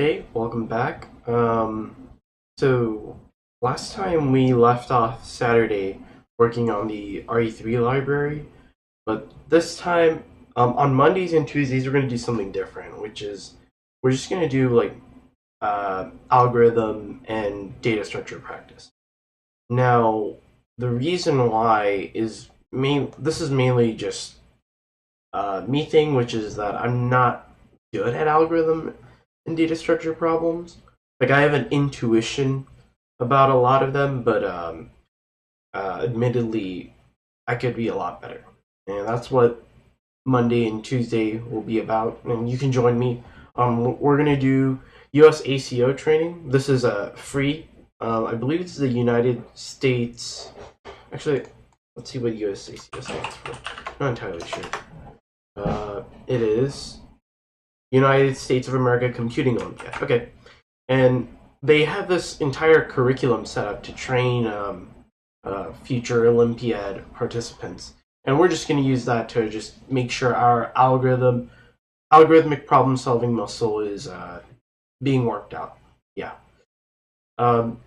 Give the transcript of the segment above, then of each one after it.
Okay, welcome back. So last time we left off Saturday working on the RE3 library, but this time on Mondays and Tuesdays we're gonna do something different, which is we're just gonna do like algorithm and data structure practice. Now, the reason why is this is mainly just me thing, which is that I'm not good at algorithm and data structure problems. Like I have an intuition about a lot of them, but admittedly, I could be a lot better. And that's what Monday and Tuesday will be about. And you can join me. We're gonna do USACO training. This is free. I believe it's the United States. Actually, let's see what USACO stands for. Not entirely sure. It is United States of America Computing Olympiad. Okay, and they have this entire curriculum set up to train future Olympiad participants, and we're just going to use that to just make sure our algorithmic problem solving muscle is being worked out. Yeah. Um,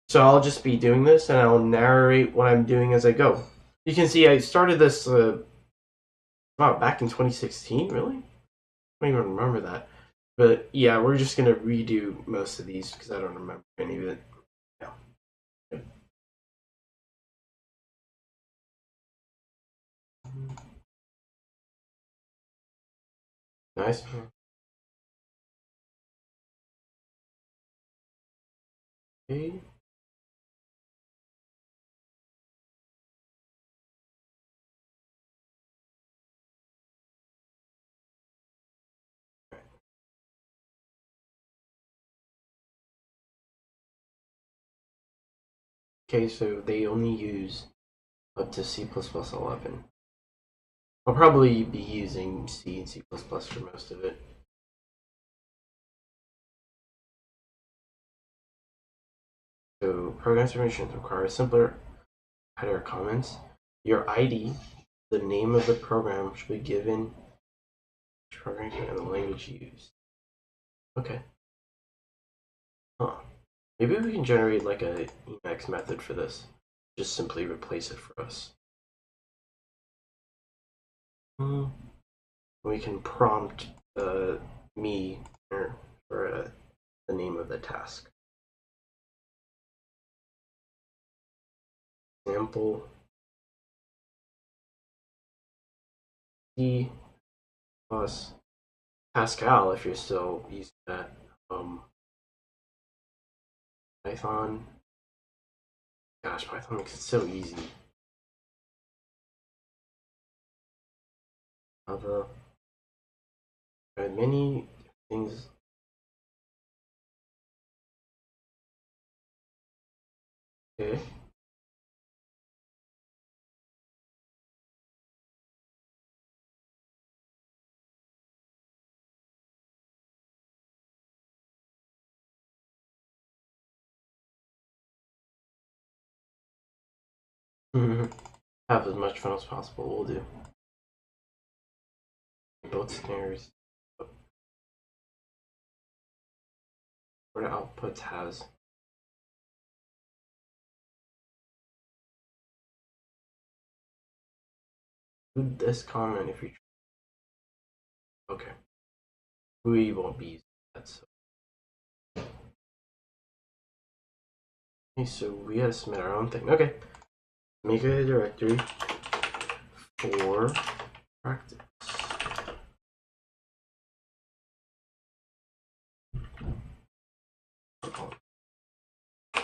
so I'll just be doing this, and I'll narrate what I'm doing as I go. You can see I started this back in 2016. Really? I don't even remember that. But yeah, we're just gonna redo most of these because I don't remember any of it. Yeah. Nice. Okay. Okay, so they only use up to C++11. I'll probably be using C and C++ for most of it. So program submissions require simpler header comments. Your ID, the name of the program, should be given program and the language used. Okay. Huh. Maybe we can generate like a Emacs method for this. Just simply replace it for us. We can prompt me for the name of the task. Example C plus Pascal if you're still using that. Python. Gosh, Python makes it so easy. Java. There are many things. Okay. Have as much fun as possible. We'll do. Both snares. What outputs has. Do this comment if you. Okay. We won't be using that. So. Okay, so we gotta submit our own thing. Okay. Make a directory for practice.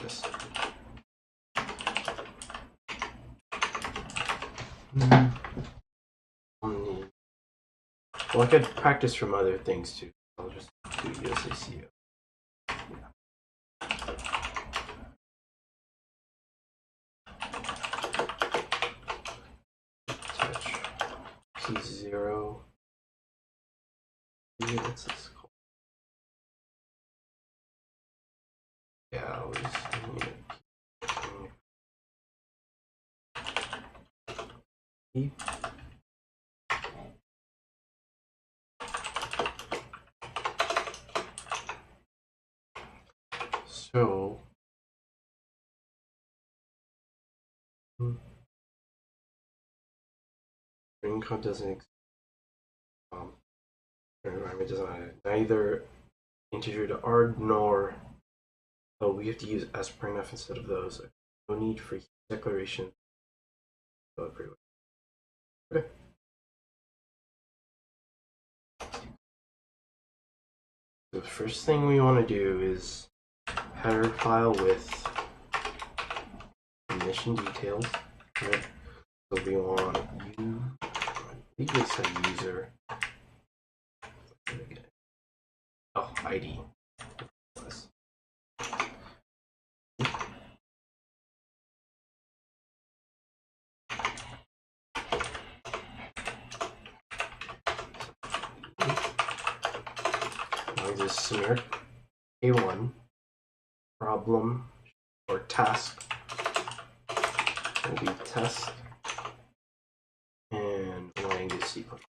This. Well, I could practice from other things too. I'll just do USACO. Touch P0. What's this called? Yeah, I'll just need it. So string code doesn't exist. Environment does not neither integer to arg nor we have to use sprintf instead of those. No need for declaration. Okay. So the first thing we want to do is header file with mission details. Right? So we want user. Oh, ID. Now this smear A1 problem or task will be test and language sequence.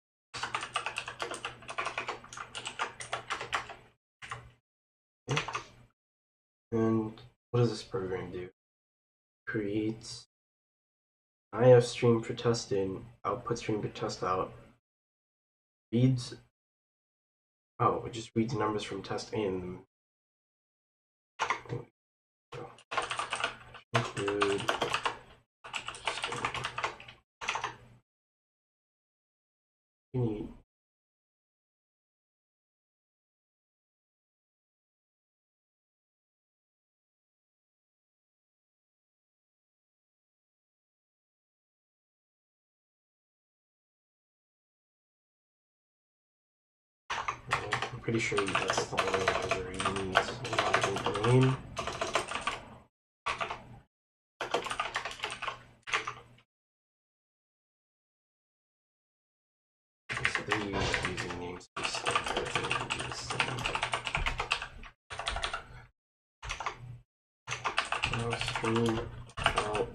Okay. And what does this program do? Creates an IF stream for test in, output stream for test out. Reads. Oh, it just reads numbers from test in. Include need. I'm pretty sure that's the only library you need. Login name. So they use using namespace. Stream out.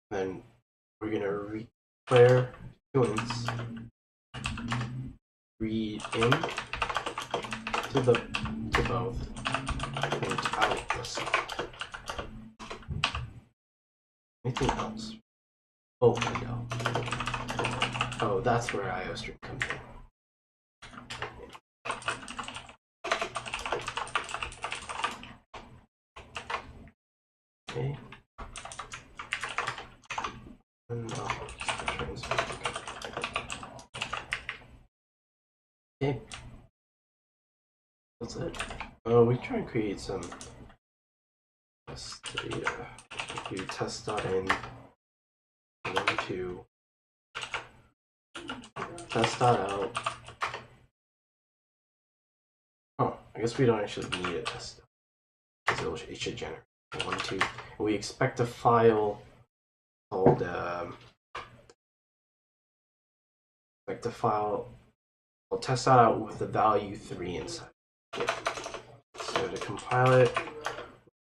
Then we're gonna declare students read in to both and out the side. Anything else? Oh, window. Oh, that's where IOStream comes in. Okay. And okay. That's it. We try and create some test data. Do test.in and then to test.out. Oh, I guess we don't actually need a test because it should generate 1, 2. We expect a file called I'll test that out with the value 3 inside. Yeah. So to compile it,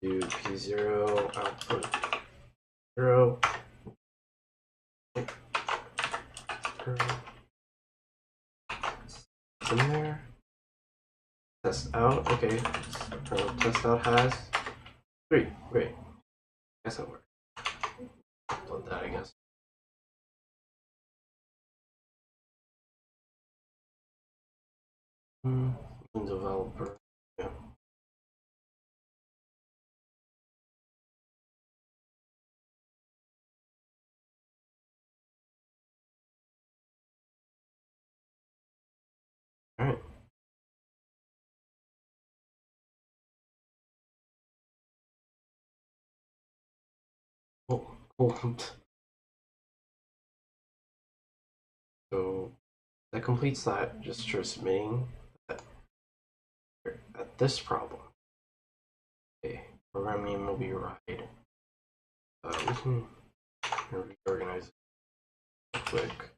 do p0 output 0. It's in there. Test out. Okay. Test out has 3. Great. Guess that works. Upload that, I guess. Developer. Yeah. All right. Cool. So that completes that. Just for submitting at this problem. Okay, program name will be ride. We can reorganize it quick.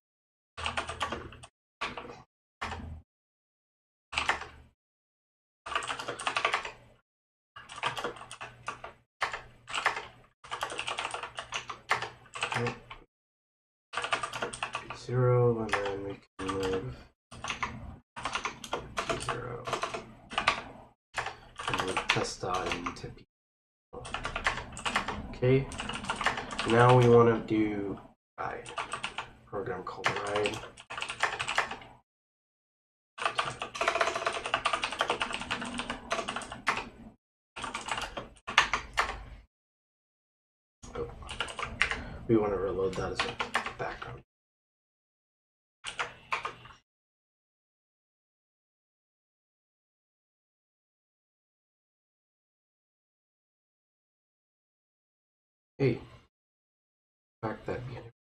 0, and then we can move P0 and move test dot into P. Okay, now we want to do ride. Program called ride. Oh, we want to reload that as a background. Hey, back that beginning.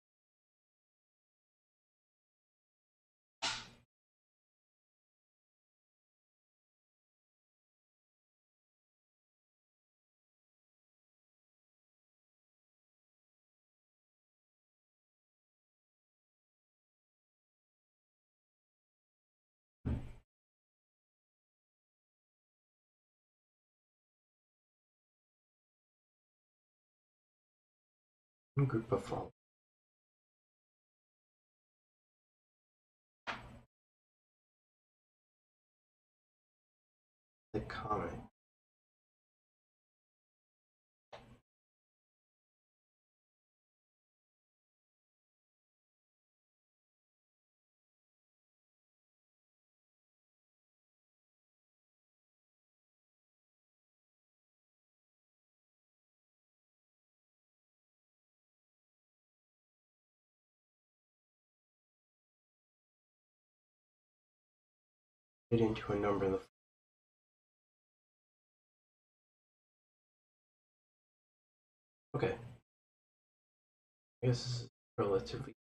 Group of followers. The comment. Get into a number in the okay. I guess this is relatively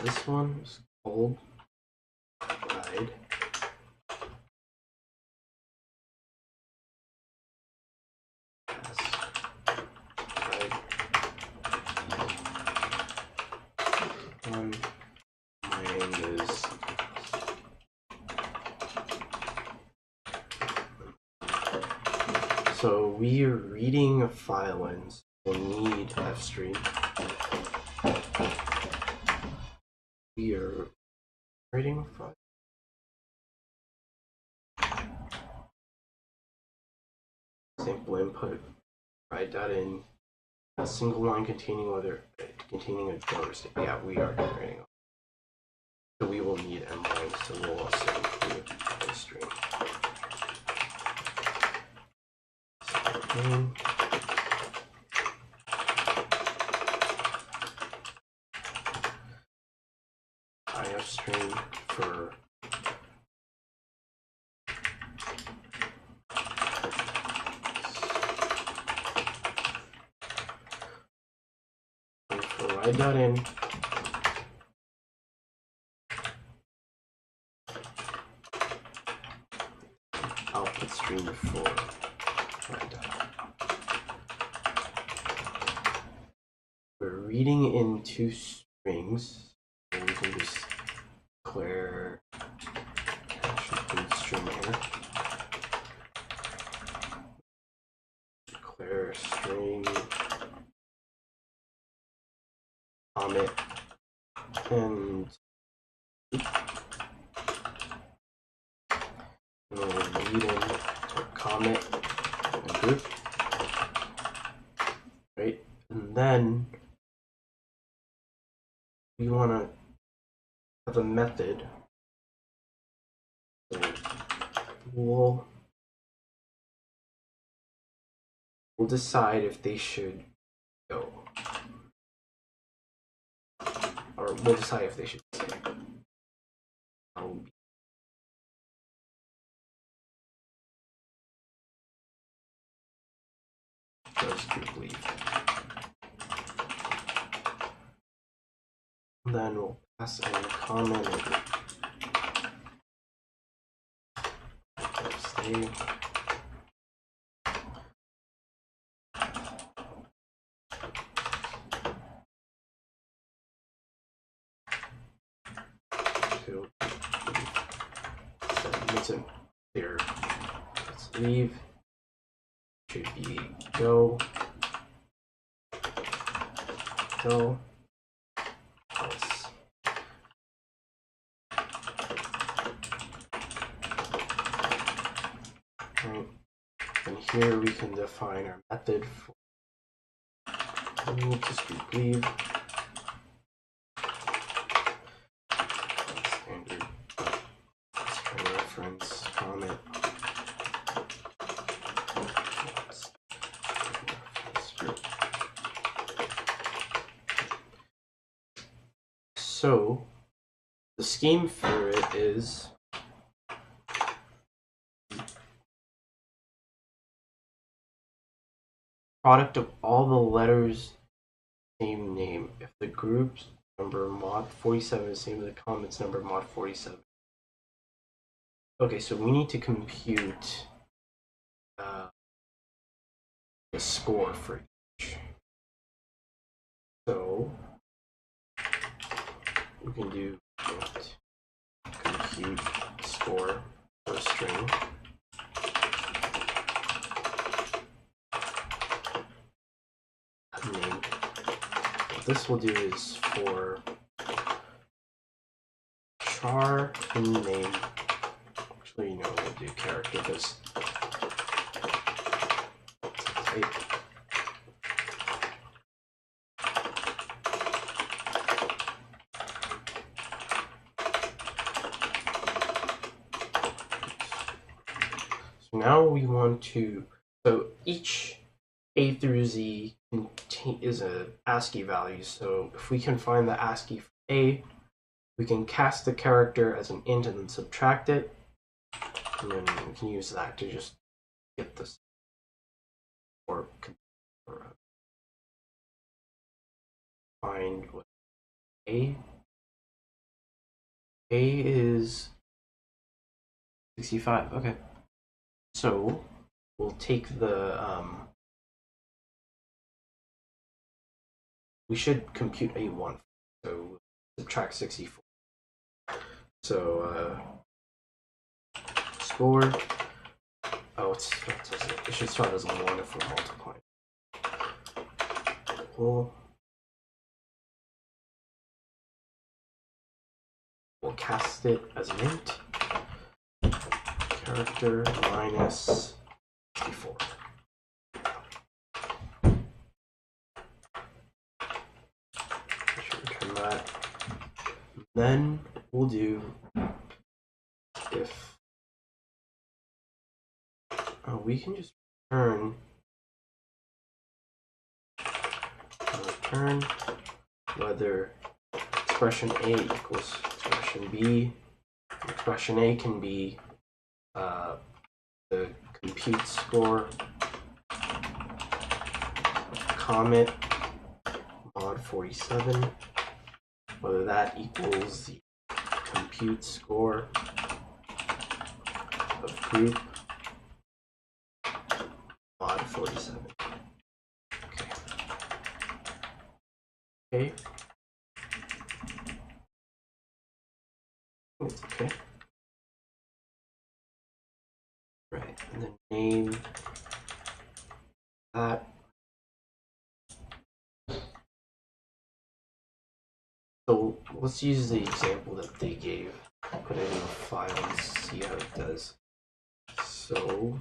this one is called ride. One is so we are reading a file and we'll need fstream. We are reading a file. Sample input, write that in a single line containing a donor state. Yeah, we are generating. So we will need endpoints, so we'll also include a string. Ifstream for write that in. Output stream for write that. We're reading in two strings, and we can just declare string here. Declare string comment and we'll read in to comment and group, right? And then we want to have a method. So we'll decide if they should go, or we'll decide if they should stay. Does group leave? And then we'll pass in a comment and group. Stay. So makes it clear. Let's leave. Should be show else. Right. And here we can define our method for just leave standard reference comment. So the scheme for it is product of all the letters same name. If the group's number mod 47 is the same as the comments number mod 47. Okay, so we need to compute the score for each. So we can do compute score for a string. Name. What this will do is for char in name. Actually, no, we'll do character because so now we want to, so each A through Z is a ASCII value. So if we can find the ASCII for A, we can cast the character as an int and then subtract it. And then we can use that to just get this or find what A is 65. Okay. So we'll take the we should compute A1. So subtract 64. So score. Oh, it should start as a 1 if we're multiplying. We'll cast it as an int. Character minus 64. Return that. Then we'll do if we can just return whether expression A equals expression B. Expression A can be the compute score comment mod 47, whether that equals the compute score of group mod 47. Okay. Okay. Right, and then name that. So let's use the example that they gave. Put it in a file and see how it does. So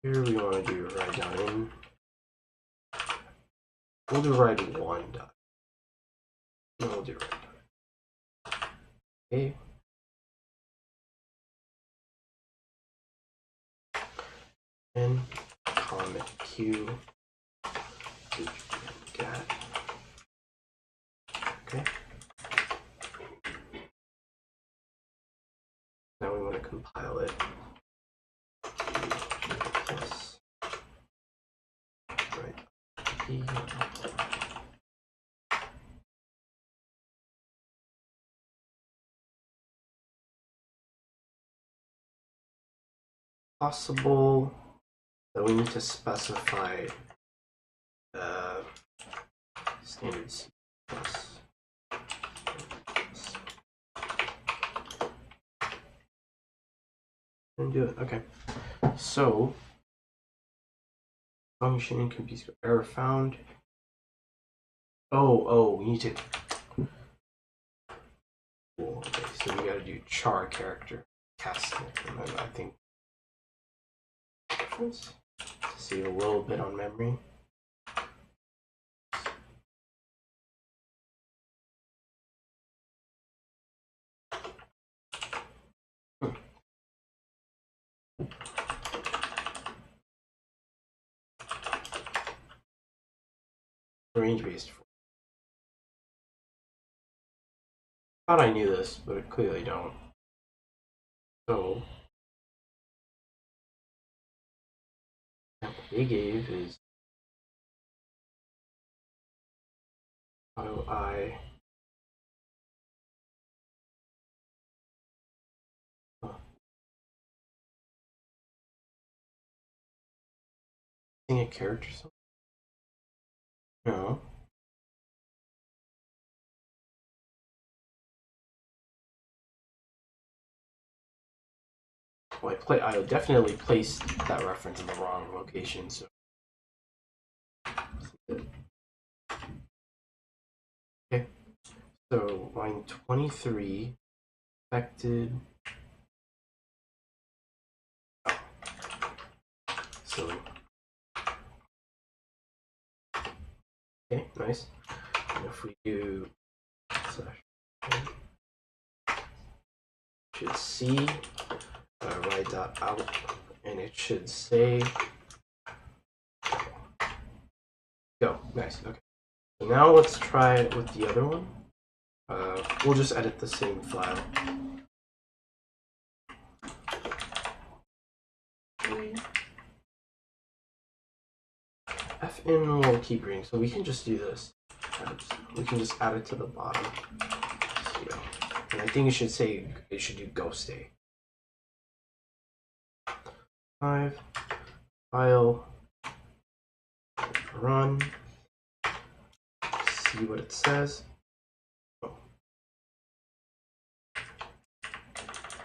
here we want to do write down in. We'll do write one dot. No, we'll do write down. Okay. And comment q get. Okay. Now we want to compile it. Plus right p. Possible that we need to specify standard C++. And do it. Okay. So, function computer error found. Oh, we need to. Cool. Okay, so we gotta do char character casting, and then I think difference to save a little bit on memory. Range based. Thought I knew this, but I clearly don't. So, what they gave is how do I. Sing a character something? No. Well, I definitely placed that reference in the wrong location, so. Okay. So, line 23, affected. Oh. Silly. Okay, nice. And if we do slash, should see write that out, and it should say go. Nice. Okay. So now let's try it with the other one. We'll just edit the same file. F in will keep reading, so we can just do this. We can just add it to the bottom. So, and I think it should say it should do go stay. 5 file run. See what it says. Oh.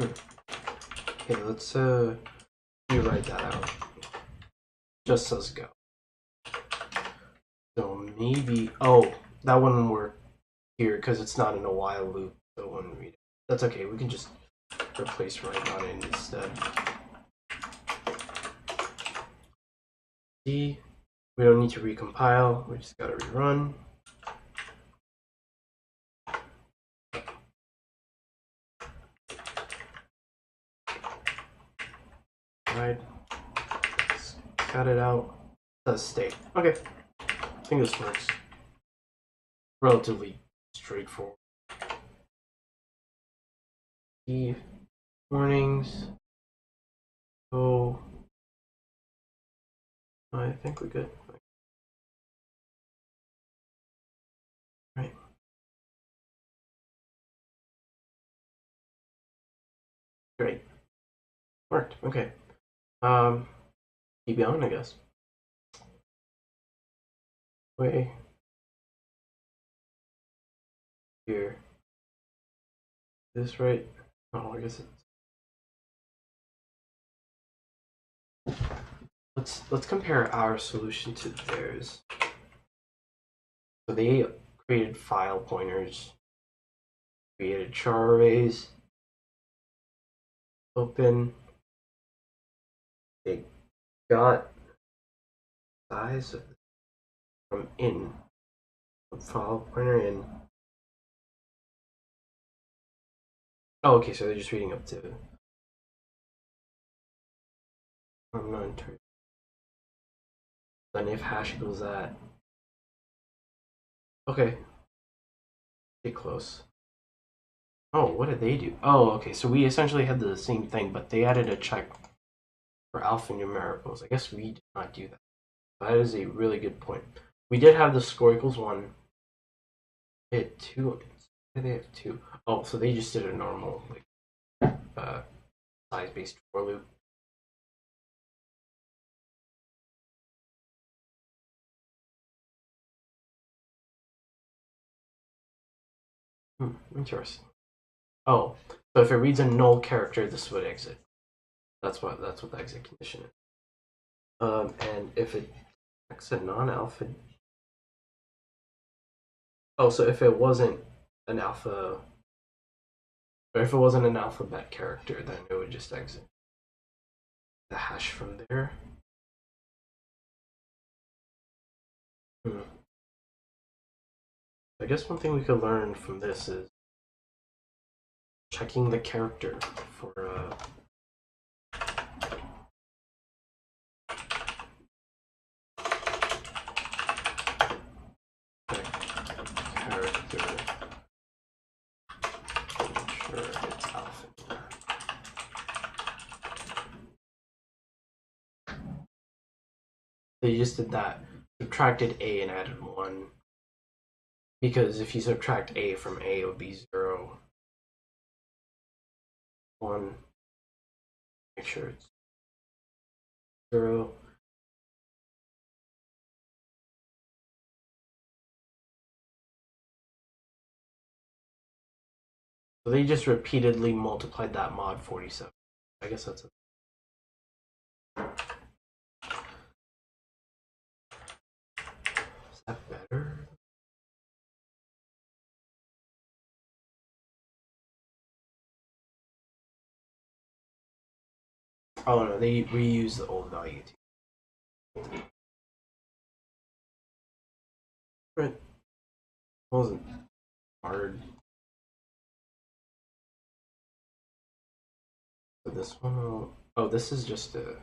Okay, let's rewrite that out. Just says go. So maybe that wouldn't work here because it's not in a while loop. So it wouldn't read it. That's okay. We can just replace write on it instead. See, we don't need to recompile. We just gotta rerun. Right. Cut it out. It says stay. Okay. I think this works. Relatively straightforward. The warnings. So I think we're good. Right. Great. Worked. Okay. Keep going, I guess. Way here. This right? Oh, I guess let's compare our solution to theirs. So they created file pointers, created char arrays, open. They got size from in, from file pointer in. Oh, okay, so they're just reading up to. I'm not entirely. Then if hash equals that. Okay. Get close. Oh, what did they do? Oh, okay, so we essentially had the same thing, but they added a check for alphanumericals. I guess we did not do that. That is a really good point. We did have the score equals 1. They had 2. Why did they have 2? Oh, so they just did a normal size-based for loop. Interesting. Oh, so if it reads a null character, this would exit. That's what the exit condition is. And if it checks a non-alpha, oh, so if it wasn't an alpha, or if it wasn't an alphabet character, then it would just exit the hash from there. I guess one thing we could learn from this is checking the character for character. Make sure it's alpha. They just did that. Subtracted A and added 1. Because if you subtract A from A, it would be 0. 1. Make sure it's 0. So they just repeatedly multiplied that mod 47. I guess that's it. Is that better? Oh no, they reuse the old value too. But it wasn't hard. So this one, oh, this is just a.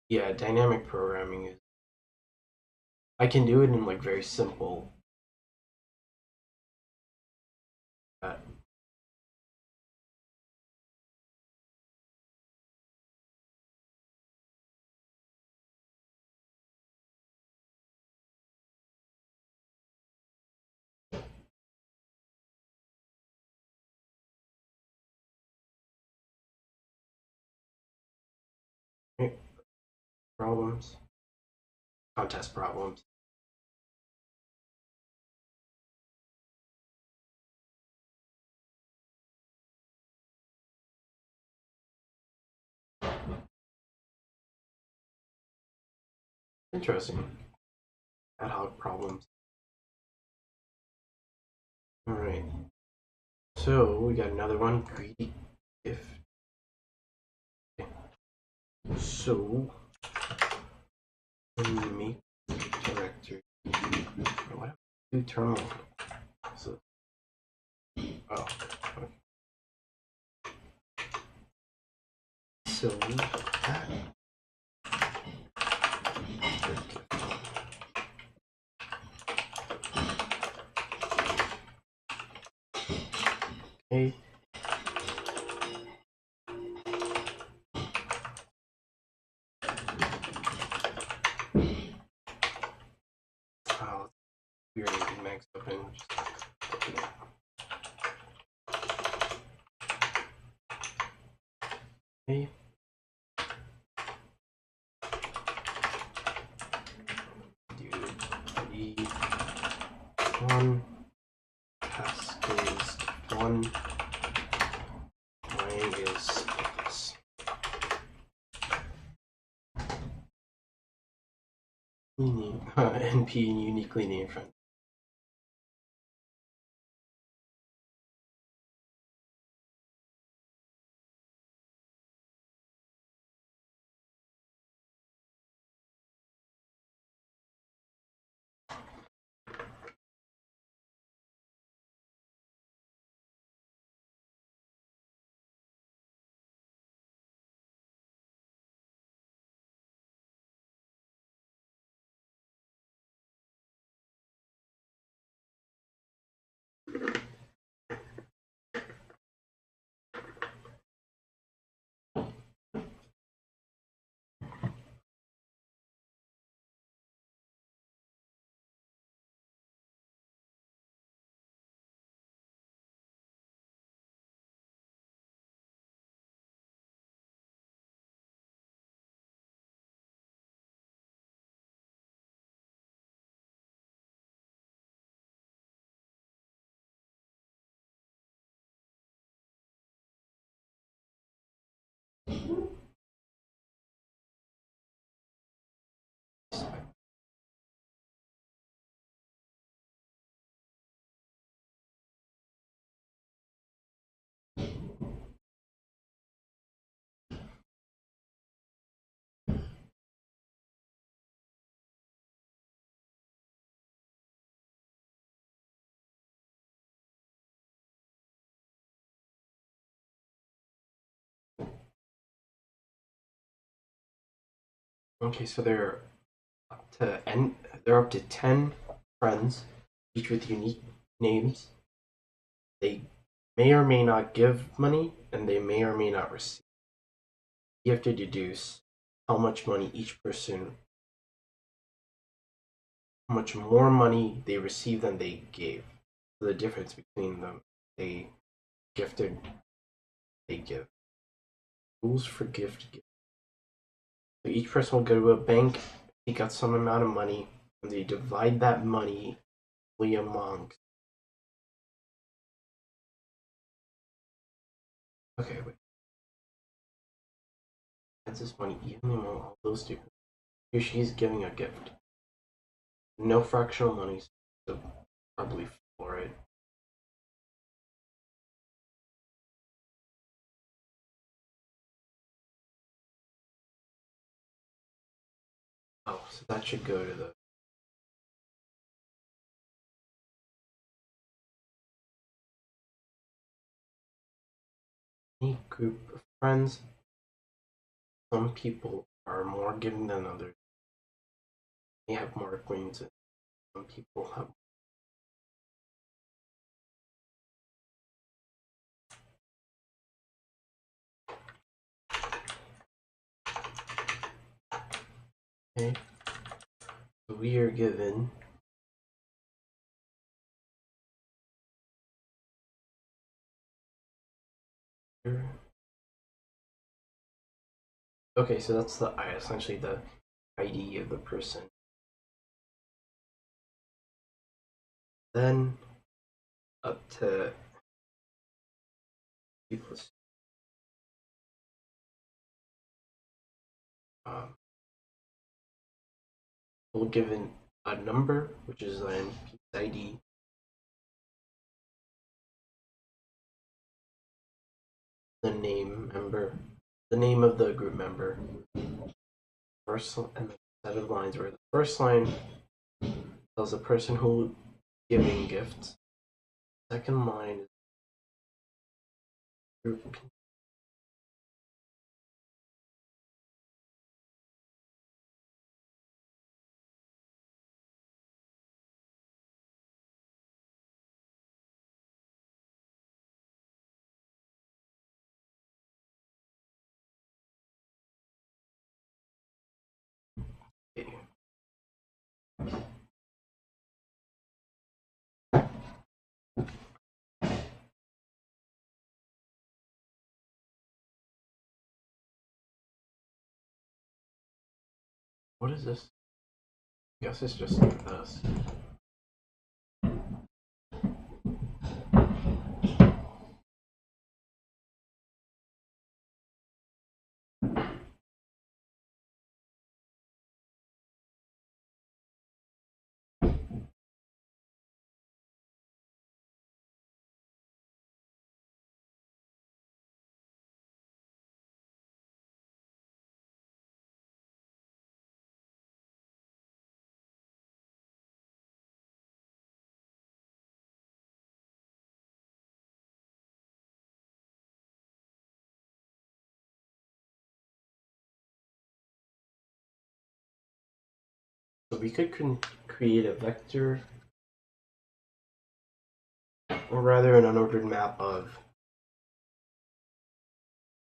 Yeah, dynamic programming is. I can do it in like very simple. Problems, contest problems. Interesting. Ad hoc problems. All right. So we got another one. Greedy if. Okay. So when you make directory, what do terminal? So, oh, okay. So that. Okay. Oh, weird. Max open. Okay. Dude, one task is 1. Mine is this. NP uniquely named friend. Okay, so they're up to 10 friends, each with unique names. They may or may not give money, and they may or may not receive. You have to deduce how much money each person, how much more money they received than they gave. So the difference between them, they gifted, they give. Rules for gift. So each person will go to a bank, take out some amount of money, and they divide that money among. Okay, wait. That's this money evenly among all those students. Here she is giving a gift. No fractional money, so probably for it. Oh, so that should go to the unique group of friends. Some people are more giving than others. They have more acquaintances. Some people have. Okay, so we are given here. Okay, so that's essentially the ID of the person. Then up to people. We'll given a number, which is an ID. The name of the group member. First and the set of lines where the first line tells the person who giving gifts. Second line is group. What is this? I guess it's just like this. So we could create a vector, or rather an unordered map of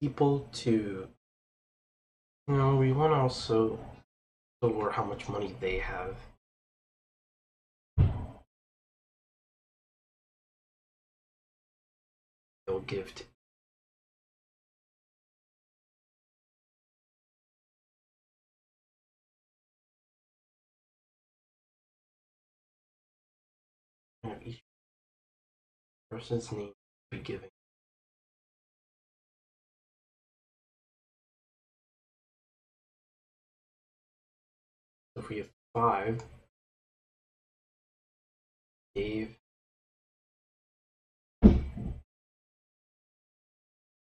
people to, we want to also store how much money they have. They'll give to. Each person's name be given. So if we have 5, Dave,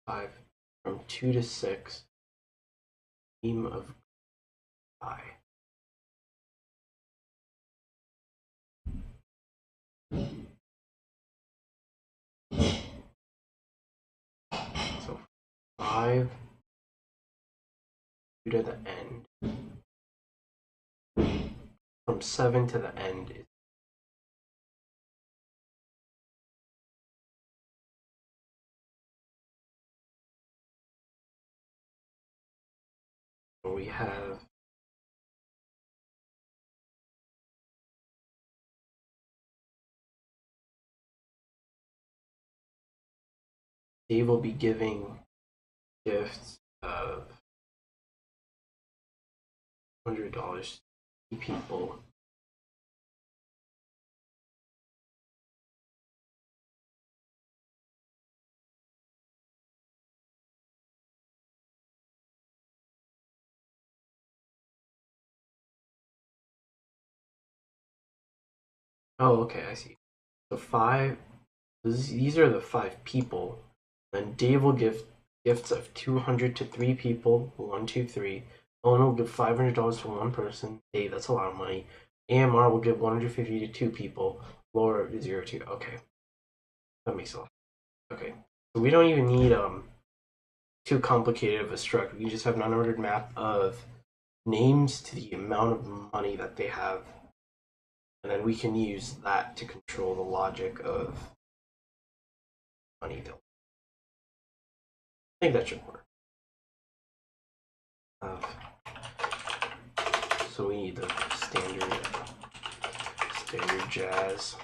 5, from 2 to 6, team of I. So 5, 2 to the end. from 7 to the end. We have Dave will be giving gifts of $100 to people. Oh, okay, I see. So these are the 5 people. Then Dave will give gifts of 200 to 3 people. 1, 2, 3. Owen will give $500 to 1 person. Dave, that's a lot of money. AMR will give 150 to 2 people. Laura 0 to. Okay, that makes a lot. Okay, so we don't even need too complicated of a structure. We just have an unordered map of names to the amount of money that they have, and then we can use that to control the logic of money bill. I think that should work. So we need the standard jazz.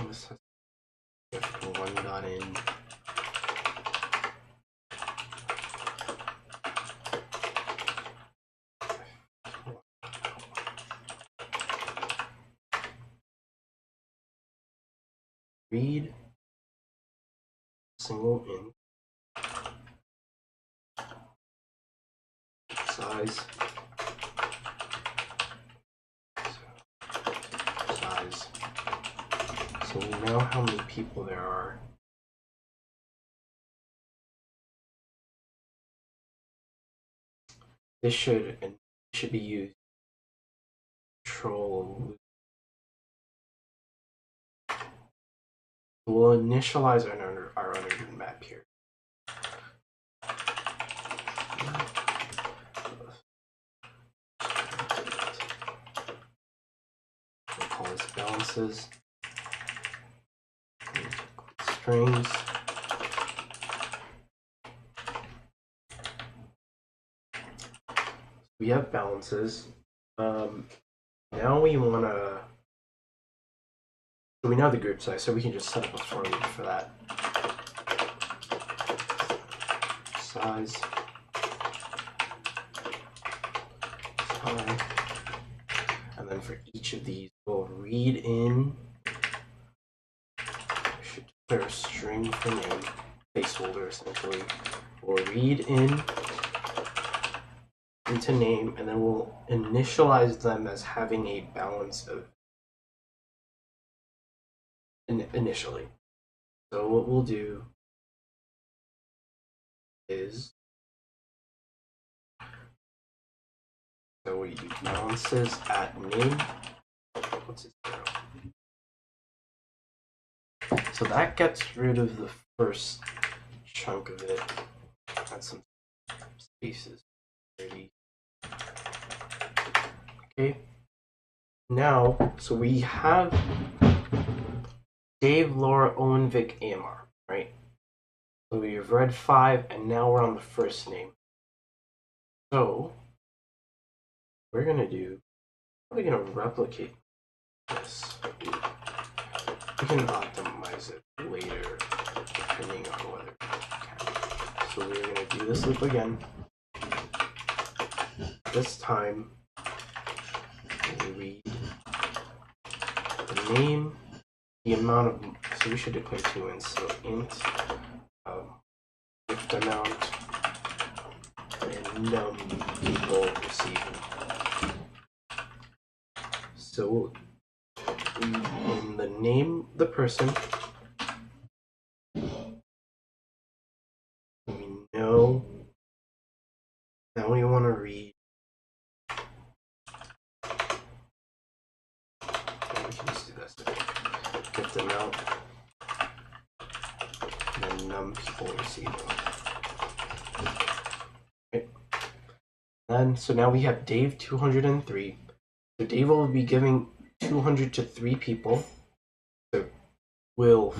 This has one dot in. Read single in size. So we know how many people there are. This should be used to control. We'll initialize our unordered map here. We'll call this balances. Strings. We have balances. Now we want to. So we know the group size, so we can just set up a for loop for that. Size. And then for each of these, we'll read in. We should declare a string for name, placeholder essentially. We'll read in into name, and then we'll initialize them as having a balance of initially. So what we'll do is, so we do balances at name. What's it? 0. So that gets rid of the first chunk of it. Add some spaces. Okay. Now, so we have Dave, Laura, Owen, Vic, AMR, right? So we've read 5, and now we're on the first name. So we're gonna do. We're gonna replicate this. We can optimize it later, depending on whether we can. So we're gonna do this loop again. This time, we read the name, the amount of. So we should declare 2 ints. So int gift amount and people receiving. So we name the name the person. We know. Now we want to read. We can just do this. Gift amount. And then num people receiving. Okay. And so now we have Dave 203. So Dave will be giving 200 to 3 people. So we'll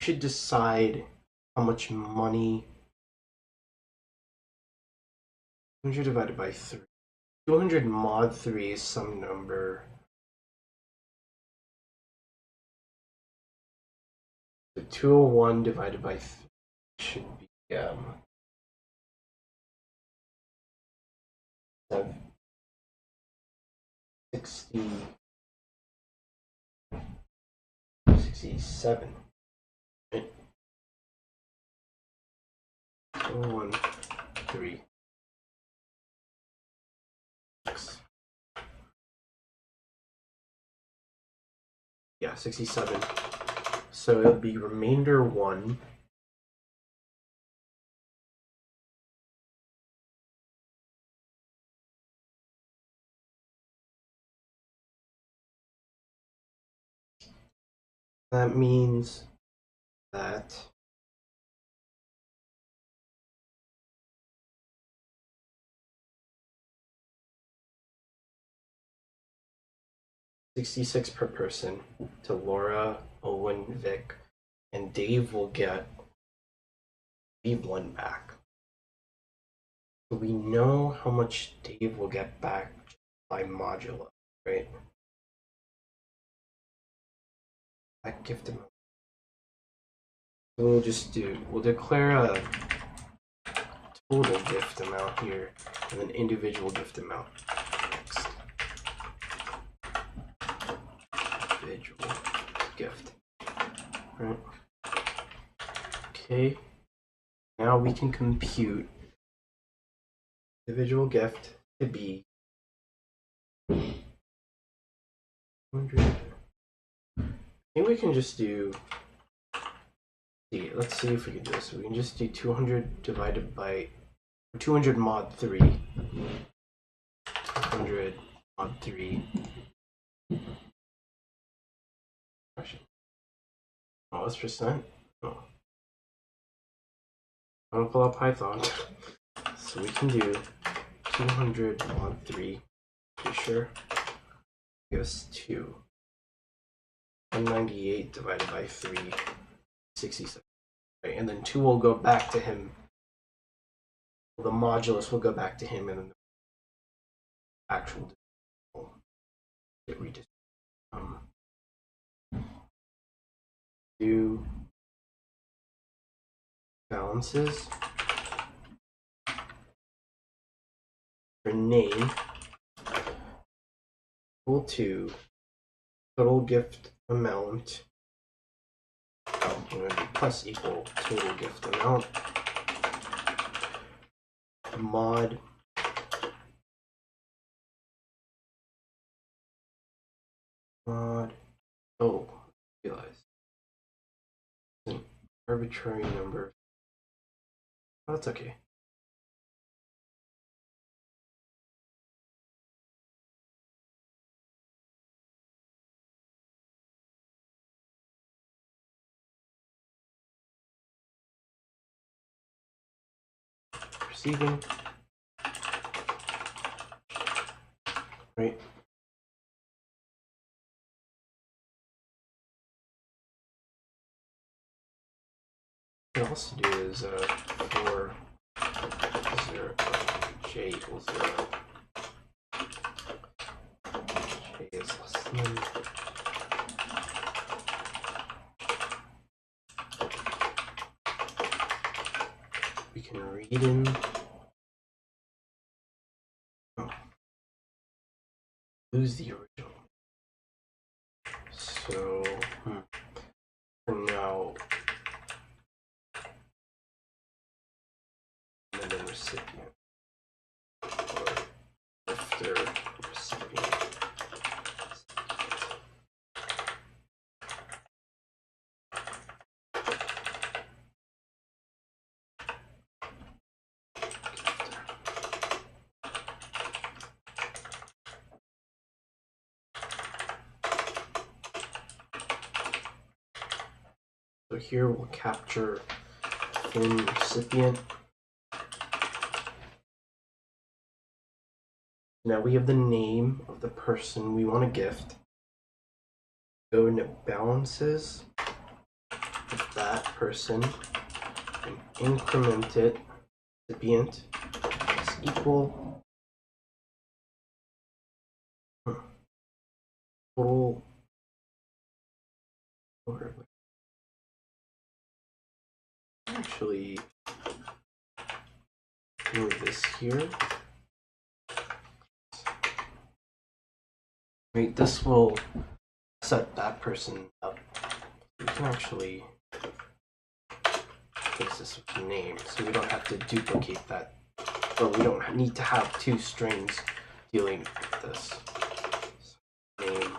should decide how much money. 200 divided by 3. 200 mod 3 is some number. So 201 divided by 3 should be 67. Right? 201, 3. 6. Yeah, 67. So it'll be remainder 1. That means that $66 per person to Laura, Owen, Vic, and Dave will get one back. So we know how much Dave will get back by modulo, right? That gift amount. So we'll declare a total gift amount here and then individual gift amount. Next. Individual gift. Right. Okay. Now we can compute individual gift to be 100. Maybe we can just do. Let's see if we can do this. We can just do 200 divided by 200 mod 3. 200 mod 3. Oh, that's percent. Oh. I'm gonna pull up Python. So we can do 200 mod 3. Be sure. Gives 2. 198 divided by 3. 67. Right, and then 2 will go back to him. The modulus will go back to him, and then the actual get redistributed. Do balances for name equal to total gift amount. Going to be plus equal total gift amount mod oh, realize it's an arbitrary number. Oh, that's okay. Receiving. Right. What I'll also do is for 0 j equals 0. J is less than. We can read in. Oh. Lose the original. So for now, and then recipient. So here we'll capture in recipient. Now we have the name of the person we want to gift. Go into balances of that person and increment it. Recipient is equal total. Actually, move this here. Right, this will set that person up. We can actually fix this with the name, so we don't have to duplicate that, or we don't need to have two strings dealing with this. So, name.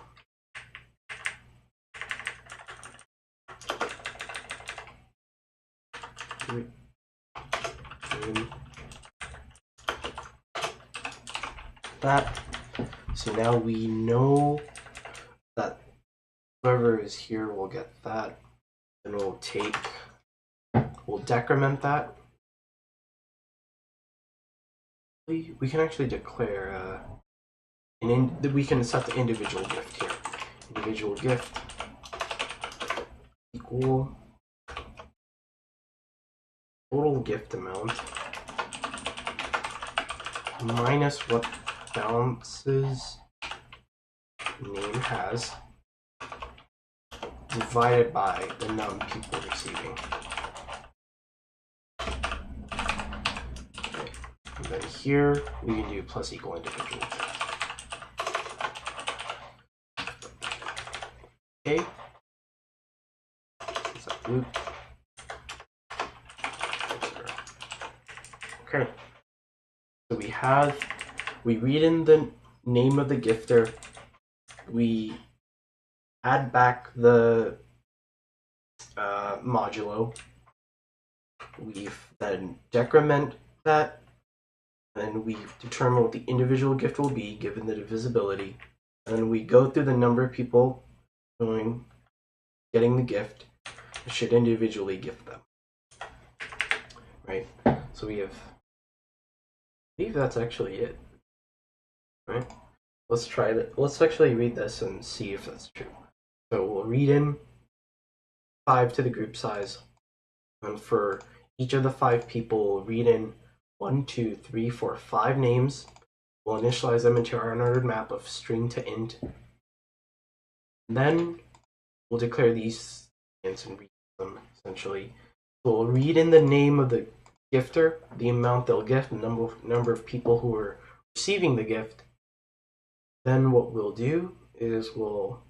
Name. That. So now we know that whoever is here will get that, and we'll decrement that. We can actually declare we can set the individual gift here. Individual gift equal total gift amount minus what balances name has divided by the number of people receiving. And then here we can do plus equal individual. Okay. Is that loop? Okay. So we read in the name of the gifter, we add back the modulo, we then decrement that, and we determine what the individual gift will be given the divisibility, and then we go through the number of people getting the gift and should individually gift them. Right? So we have, I believe that's actually it. Right? Let's try that. Let's actually read this and see if that's true. So we'll read in 5 to the group size, and for each of the 5 people, we'll read in 1, 2, 3, 4, 5 names. We'll initialize them into our unordered map of string to int. And then we'll declare these ints and read them essentially. So we'll read in the name of the gifter, the amount they'll gift, the number of people who are receiving the gift. Then what we'll do is we'll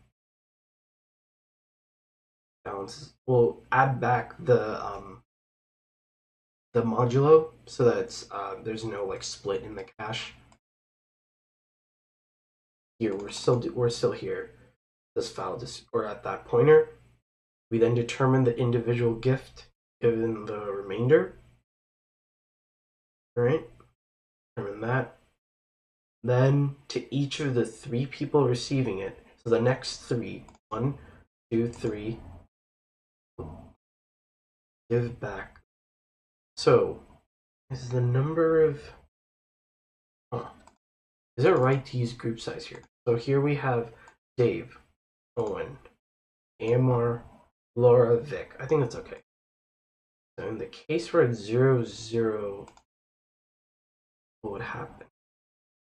add back the modulo so that there's no like split in the cache. Here we're still here. This file or at that pointer. We then determine the individual gift given the remainder. All right, determine that. Then to each of the 3 people receiving it, so the next 3, 1, 2, 3, give back. So this is the number of. Is it right to use group size here? So here we have Dave, Owen, Amar, Laura, Vic. I think that's okay. So in the case where it's 0, 0, what would happen?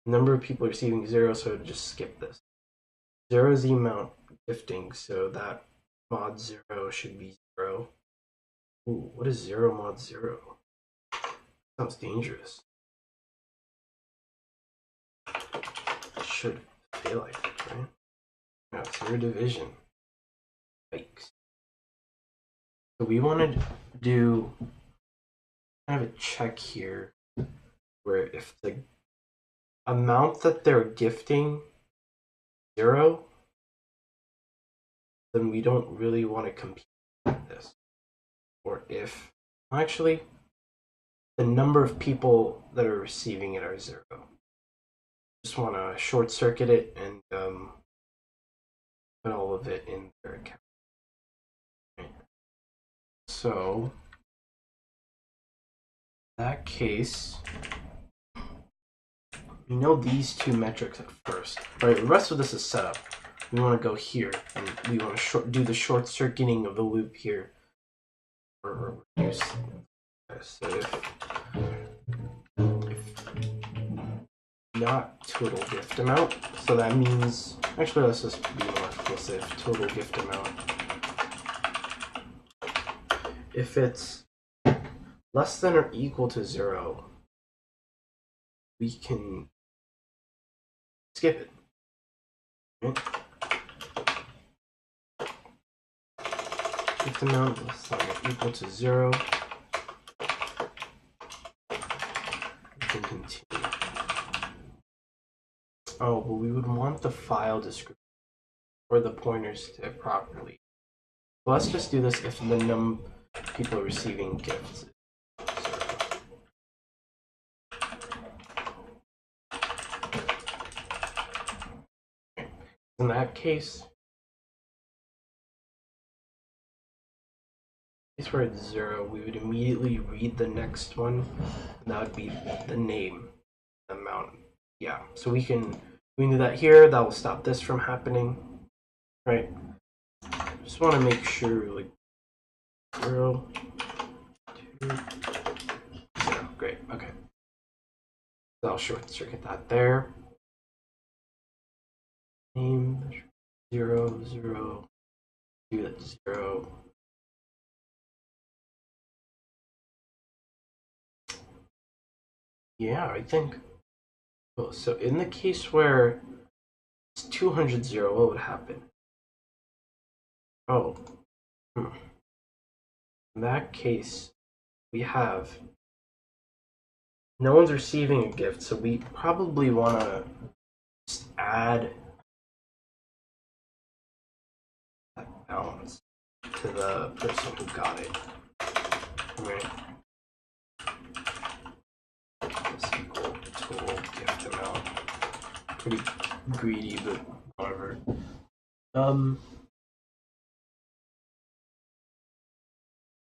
Number of people receiving 0, so just skip this. 0 is the amount gifting, so that mod 0 should be 0. Ooh, what is 0 mod 0? Sounds dangerous. It should fail, I think, right? No, it's 0 division. Yikes. So we want to do kind of a check here where if the amount that they're gifting 0, then we don't really want to compute this. Or if actually the number of people that are receiving it are 0. Just want to short circuit it and put all of it in their account. So in that case, we know these two metrics at first. All right, the rest of this is set up. We want to go here, and we want to do the short circuiting of the loop here. Or reduce. So if not total gift amount, so that means, actually let's just be more explicit, total gift amount. If it's less than or equal to 0, we can skip it. Right? Gift amount less than or equal to 0. We can continue. Oh, well, we would want the file description or the pointers to properly. So let's just do this if the people receiving gifts is 0. In that case, where it's 0, we would immediately read the next one, and that would be the name, the amount. Yeah, so we can do that here. That will stop this from happening, right? Just want to make sure, like 0, 2, 0. Great. Okay. So I'll short circuit that there. Name 0, 0. Do that 0. Yeah, I think. Oh, so in the case where it's 200, 0, what would happen? Oh, in that case, we have no one's receiving a gift, so we probably want to just add that balance to the person who got it. Right? This equal total gift amount. Pretty greedy, but whatever.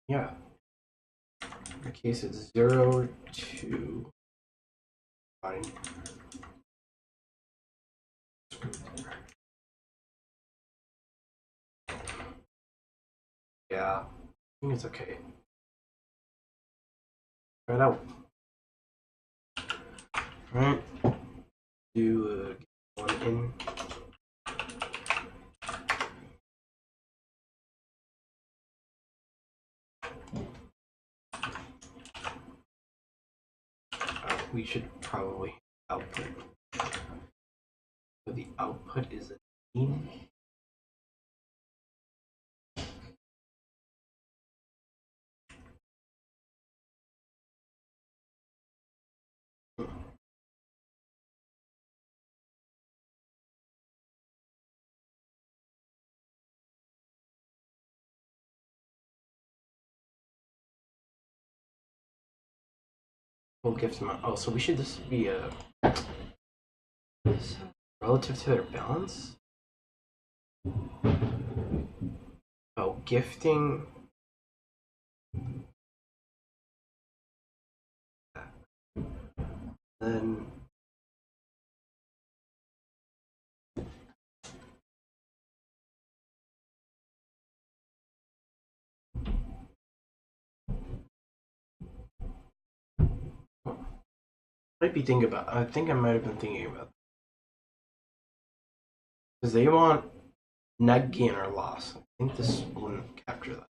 Yeah. In the case it's 0 to 9. Yeah, I think it's okay. Try it out. Alright. Do one in. We should probably output. So the output is a theme. We'll give them. Oh, so we should this be a relative to their balance. Oh, gifting. Then might be thinking about. I think I might have been thinking about because they want net gain or loss. I think this wouldn't capture that.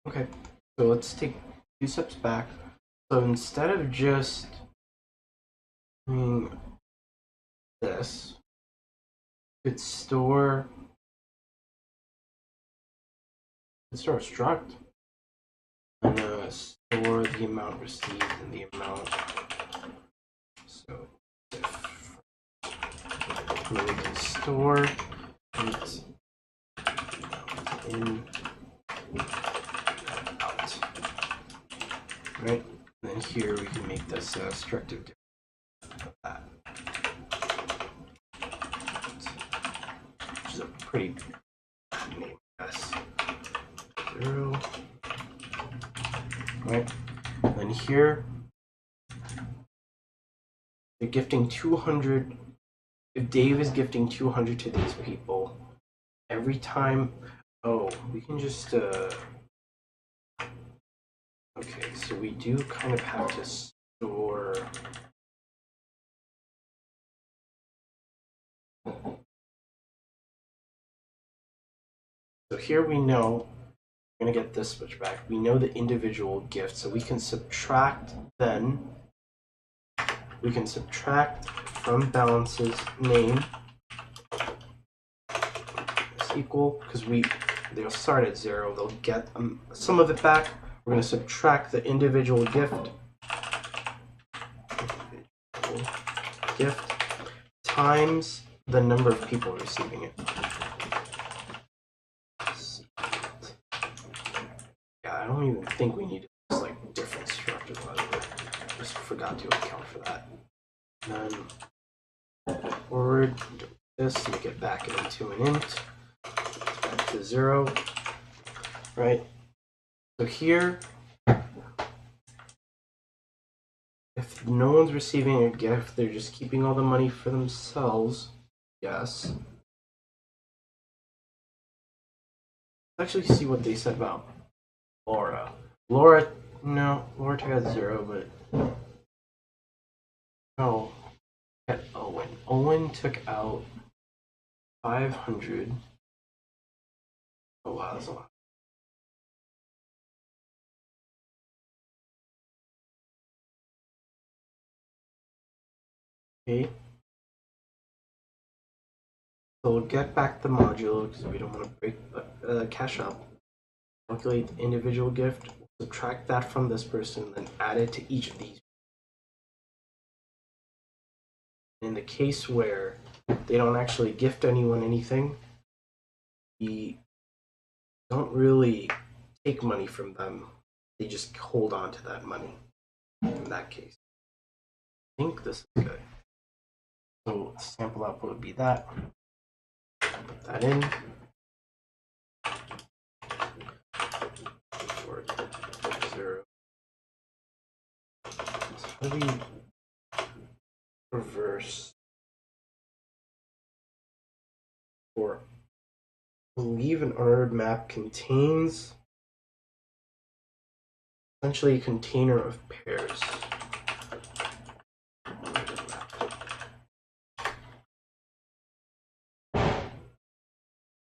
Okay, so let's take 2 steps back. So instead of just doing this, could store a struct and store the amount received and the amount. So if and then we can store it in out, right? And then here we can make this structive difference of that, which is a pretty name, yes. 0. Right. And then here, they're gifting 200. If Dave is gifting 200 to these people, every time, oh, we can just, okay, so we do kind of have to store, so here we know we're going to get this much back. We know the individual gift, so we can subtract then, we can subtract from balances name is equal, because they'll start at 0, they'll get some of it back. We're going to subtract the individual gift times the number of people receiving it. Yeah, I don't even think we need this like different structure, by the way. Just forgot to account for that. And then forward, do this, make it back into an int, back to 0, right? So here, if no one's receiving a gift, they're just keeping all the money for themselves. Yes. Let's actually see what they said about Laura. Laura took out 0, but no, at Owen. Owen took out 500. Oh wow, that's a lot. Okay. So we'll get back the module because we don't want to break cash up. Calculate the individual gift, subtract that from this person, then add it to each of these. In the case where they don't actually gift anyone anything, we don't really take money from them. They just hold on to that money in that case. I think this is good. So sample output would be that. Put that in. For 0. So how do we reverse for believe an unordered map contains essentially a container of pairs.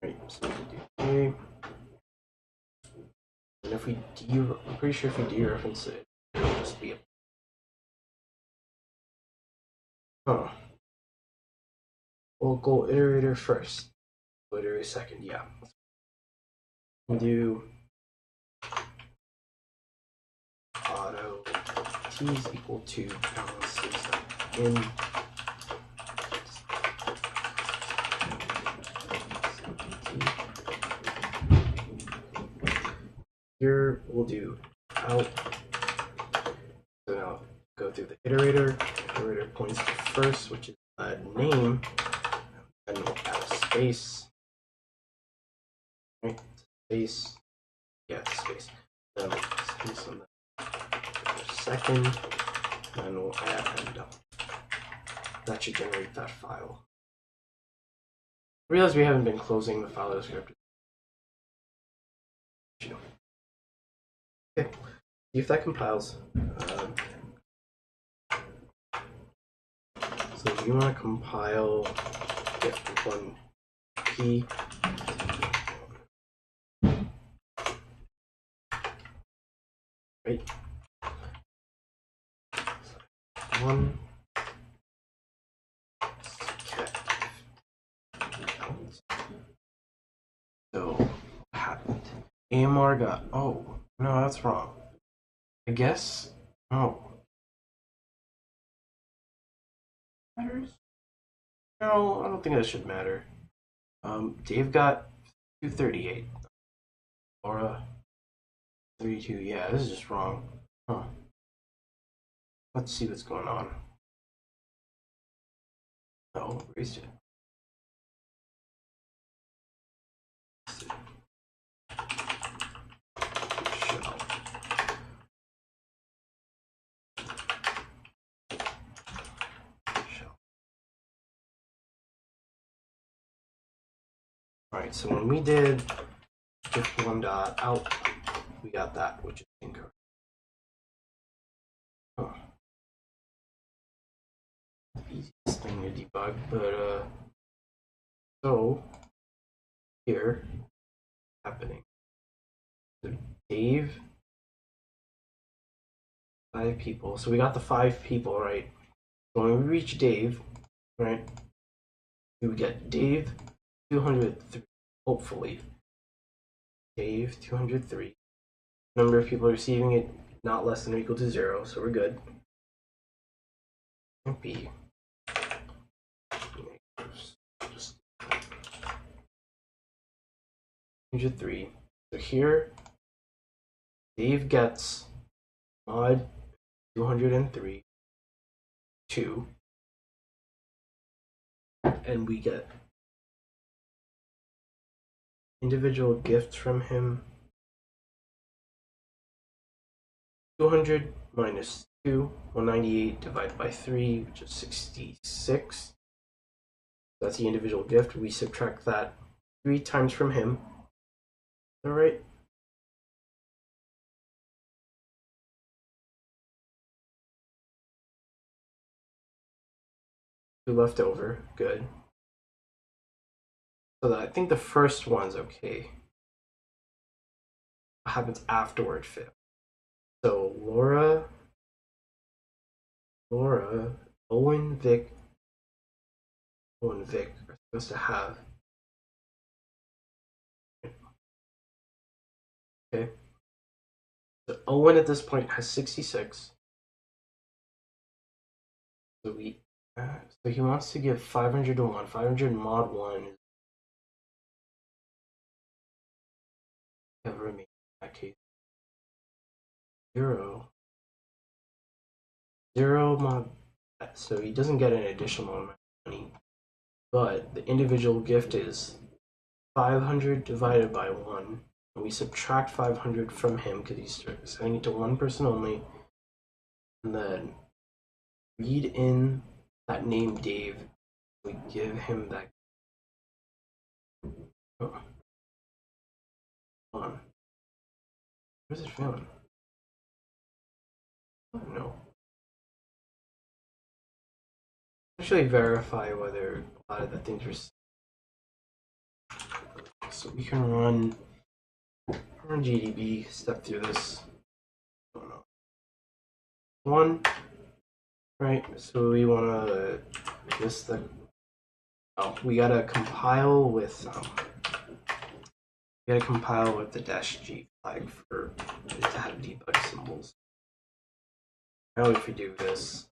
Right, so we do A. And if we I'm pretty sure if we dereference it, it'll just be a We'll go iterator first. Iterator second, yeah. We'll do auto t is equal to balances in here we'll do out. So now go through the iterator. Iterator points to first, which is a name, and we'll add a space. Right, space. Yeah, space. Then space on the second, and we'll add end. That should generate that file. I realize we haven't been closing the file descriptor. Okay, see if that compiles. So you want to compile gift one p. Right. One. So what happened? AMR got, oh no, that's wrong. I guess, oh. Matters? No, I don't think that should matter. Dave got 238. Laura 32. Yeah, this is just wrong. Huh. Let's see what's going on. Oh, erased it. Alright, so when we did diff1.out, we got that, which is incorrect. Oh. Easiest thing to debug, but so here happening. So Dave, 5 people. So we got the 5 people, right? So when we reach Dave, right, we would get Dave 203, hopefully. Dave 203. Number of people receiving it not less than or equal to 0, so we're good. B. Just 203. So here, Dave gets mod 203, 2, and we get individual gifts from him. 200 minus 2, 198 divided by 3, which is 66. That's the individual gift. We subtract that 3 times from him. Is that right? Two left over. Good. So I think the first one's okay. What happens afterward fail? So Laura, Owen, Vic are supposed to have. Okay. So Owen at this point has 66. So so he wants to give 500 to 1. 500 mod 1 is ever made in that case. 0 mod, so he doesn't get an additional amount of money, but the individual gift is 500 divided by 1, and we subtract 500 from him because he's sending it to one person only, and then read in that name Dave. We give him that. Oh. Hold on. Where's it failing? Oh, no. Actually verify whether a lot of the things are. So we can run GDB, step through this. Oh, no. 1, right? So we want to this thing. Oh, we gotta compile with the -G flag for it to have debug symbols. Now if we do this,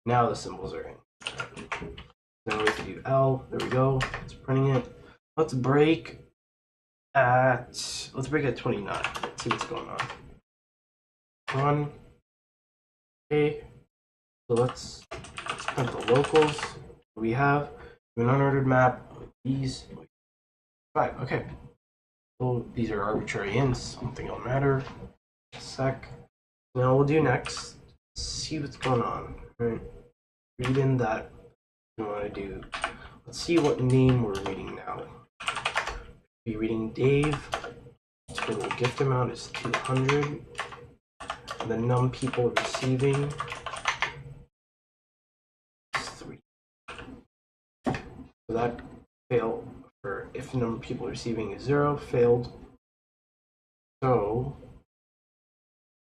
now the symbols are in. Now if we do L, there we go. It's printing it. Let's break at 29. Let's see what's going on. 1. Okay. So let's print the locals. We have an unordered map. These 5. Okay. So these are arbitrary ints. Something will matter. A sec. Now we'll do next. See what's going on. Right. Read in that we want to do. Let's see what name we're reading now. We're reading Dave. Total gift amount is 200. And the num people receiving is 3. So that failed for if number of people receiving is 0, failed. So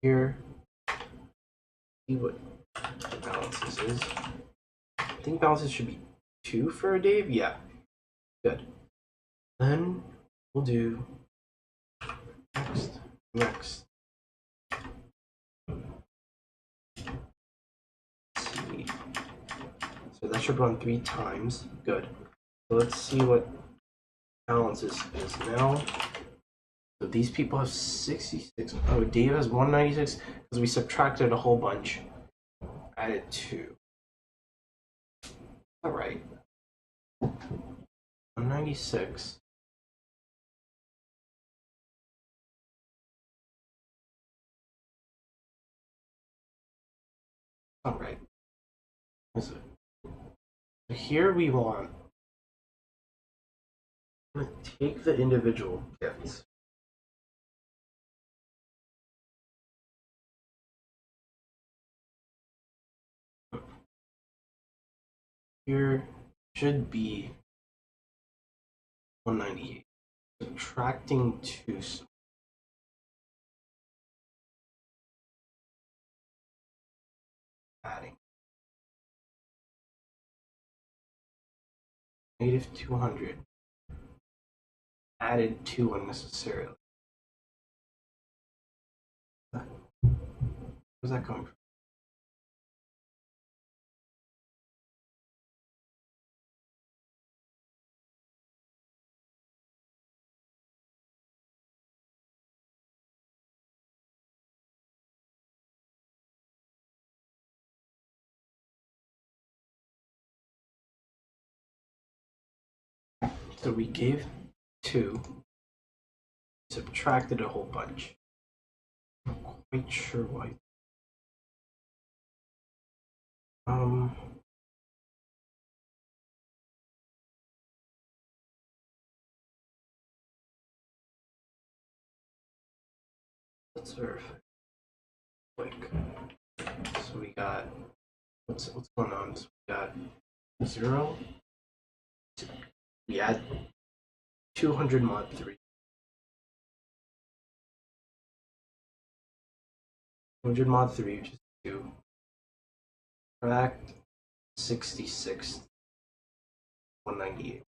here, see what balances is. I think balances should be 2 for a Dave. Yeah, good. Then we'll do next. See. So that should run 3 times. Good. So let's see what balances is now. So these people have 66. Oh, Dave has 196 because we subtracted a whole bunch. added 2. All right. 196. All right. So here we want to take the individual gifts. Here should be 198. Subtracting 2. Adding. Negative 200. Added 2 unnecessarily. Where's that coming from? So we gave 2, subtracted a whole bunch. I'm not quite sure why. Let's verify quick. So we got what's going on? So we got 0. We add 200 mod 3. 200 mod 3, which is 2. Subtract 66. 198.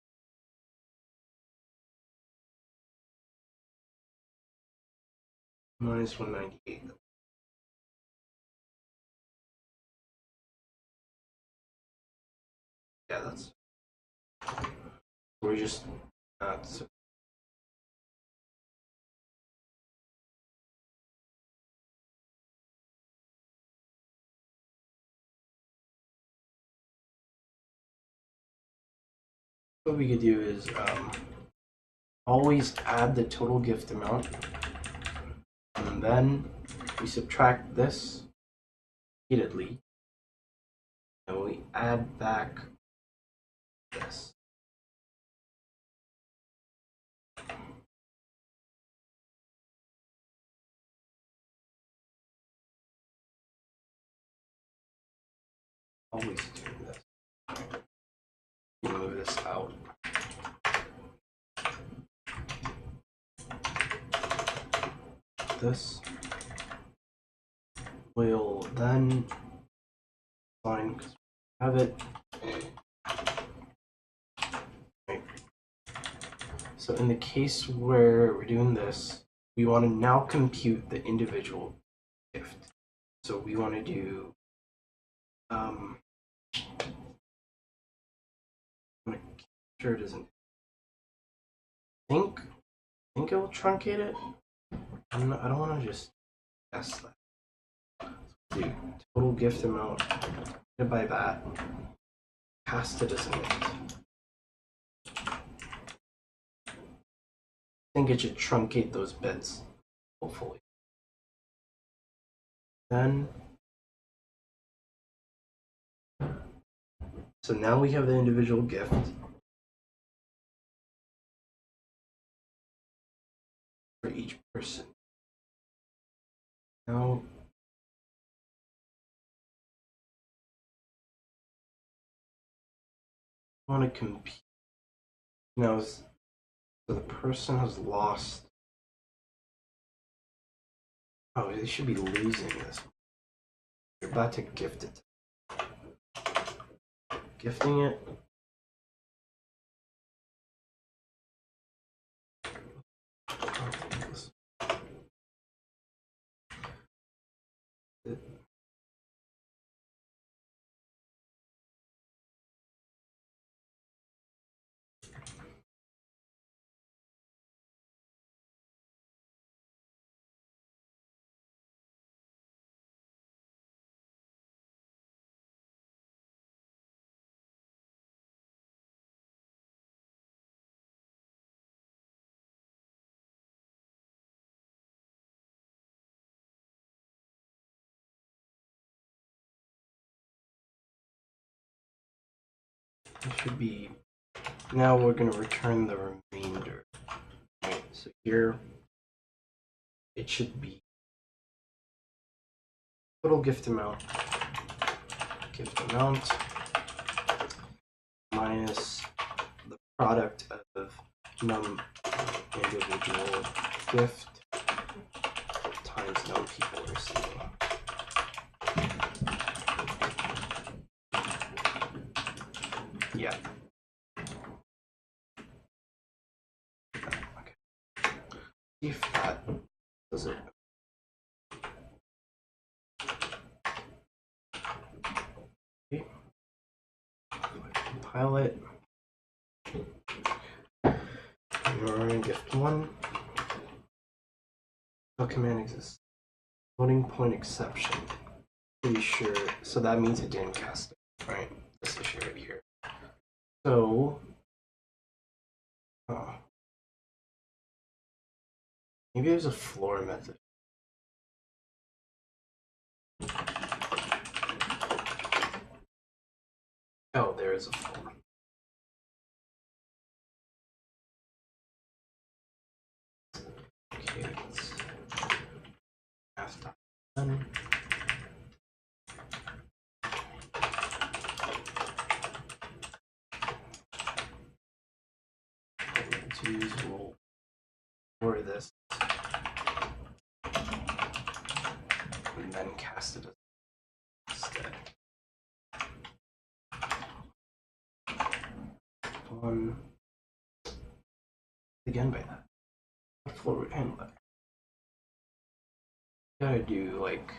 Minus 198. Yeah, that's. We're just not. So what we could do is always add the total gift amount, and then we subtract this repeatedly, and we add back this. Always do this. Move this out. This will then fine because we have it. Right. So in the case where we're doing this, we want to now compute the individual gift. So we want to do make sure it doesn't think it will truncate it. I don't want to just guess that. So do total gift amount divided by that. Cast it as an int. I think it should truncate those bits, hopefully. Then, so now we have the individual gift. For each person. Now, I want to compete. Now, so the person has lost. Oh, they should be losing this. You're about to gift it. Gifting it. it should be. Now we're going to return the remainder. Right, so here it should be total gift amount minus the product of num individual gift times num people receiving. Yeah. Okay. See if that does it. Okay. Compile it. We're running gift 1. No command exists. Floating point exception. Pretty sure. So that means it didn't cast it, right? This issue right here. So, maybe there's a floor method. Oh, there is a floor. Okay, let's math.done. Let's use roll for this and then cast it instead. One again by that. Floor root handler. Gotta do like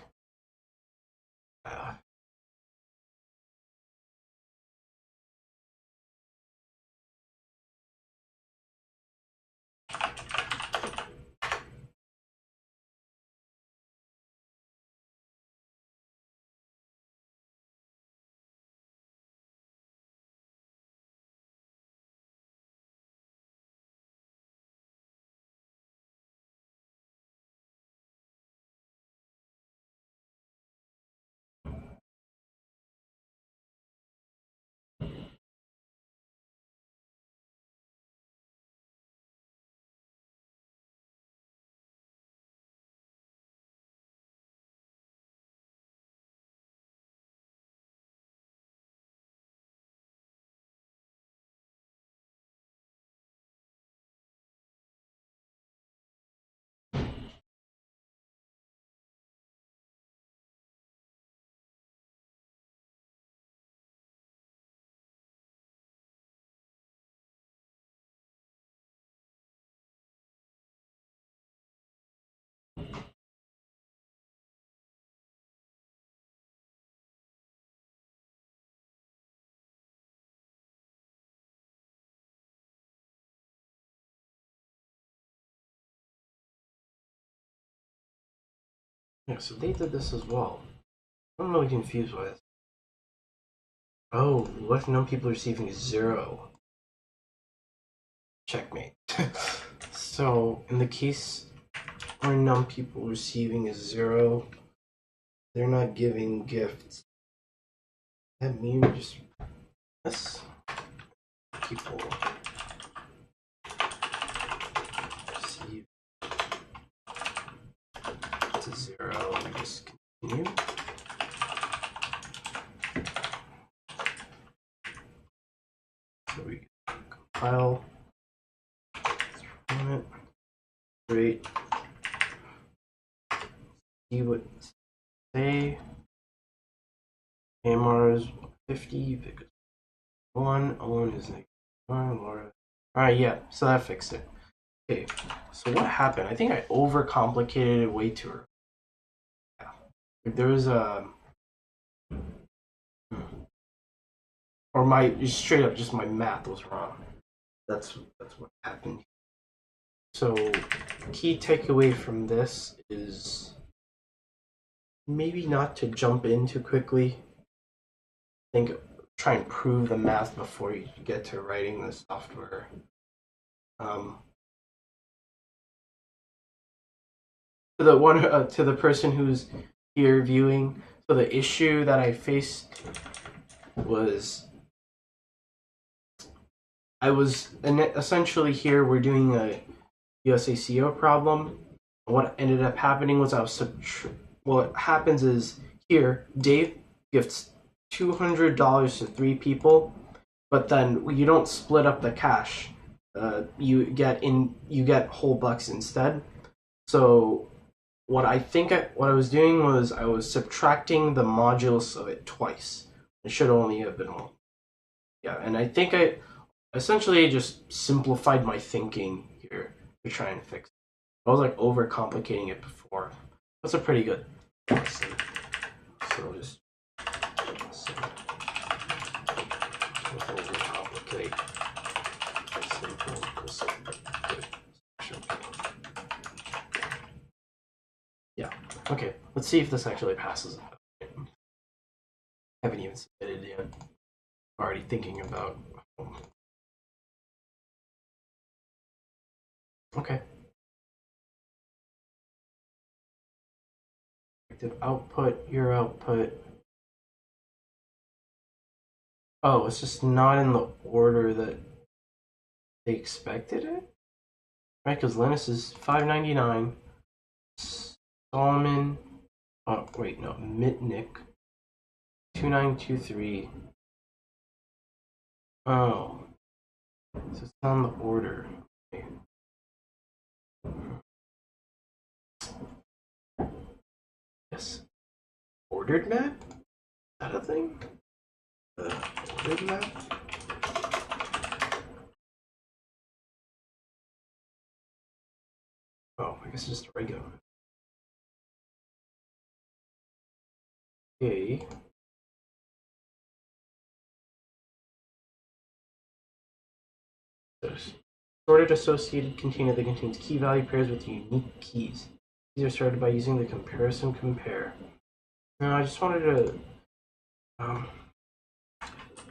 yeah, so they did this as well. I'm really confused by this. Oh, what if num people receiving is 0? Checkmate. So in the case where num people receiving is 0, they're not giving gifts. That means just this people receive to 0. We just continue. So we compile, run it, great. See what say. AMR is 50 because 1 is negative 1. Laura. Alright, yeah, so that fixed it. Okay, so what happened? I think I overcomplicated it way too early. Yeah. There was a. Or my straight up just my math was wrong. That's what happened. So key takeaway from this is maybe not to jump in too quickly. Try and prove the math before you get to writing the software. To the person who's here viewing, so the issue that I faced was I was essentially here. We're doing a USACO problem. What ended up happening was what happens is here Dave gifts $200 to 3 people, but then you don't split up the cash. You get whole bucks instead. So what I was doing was I was subtracting the modulus of it twice. It should only have been one. Yeah, and I think I essentially just simplified my thinking here to try and fix it. I was like overcomplicating it before. That's a pretty good lesson. So just overcomplicate. Yeah. Okay. Let's see if this actually passes. I haven't even submitted yet. I'm already thinking about. Okay. Output, your output. Oh, it's just not in the order that they expected it? Right, because Linus is $5.99. Solomon, oh wait, no, Mitnick, 2923. Oh, so it's on the order. Okay. Yes. Ordered map? Is that a thing? Ordered map? Oh, I guess it's just a regular one. Okay. Sorted associated container that contains key value pairs with unique keys. These are sorted by using the comparison compare. Now I just wanted to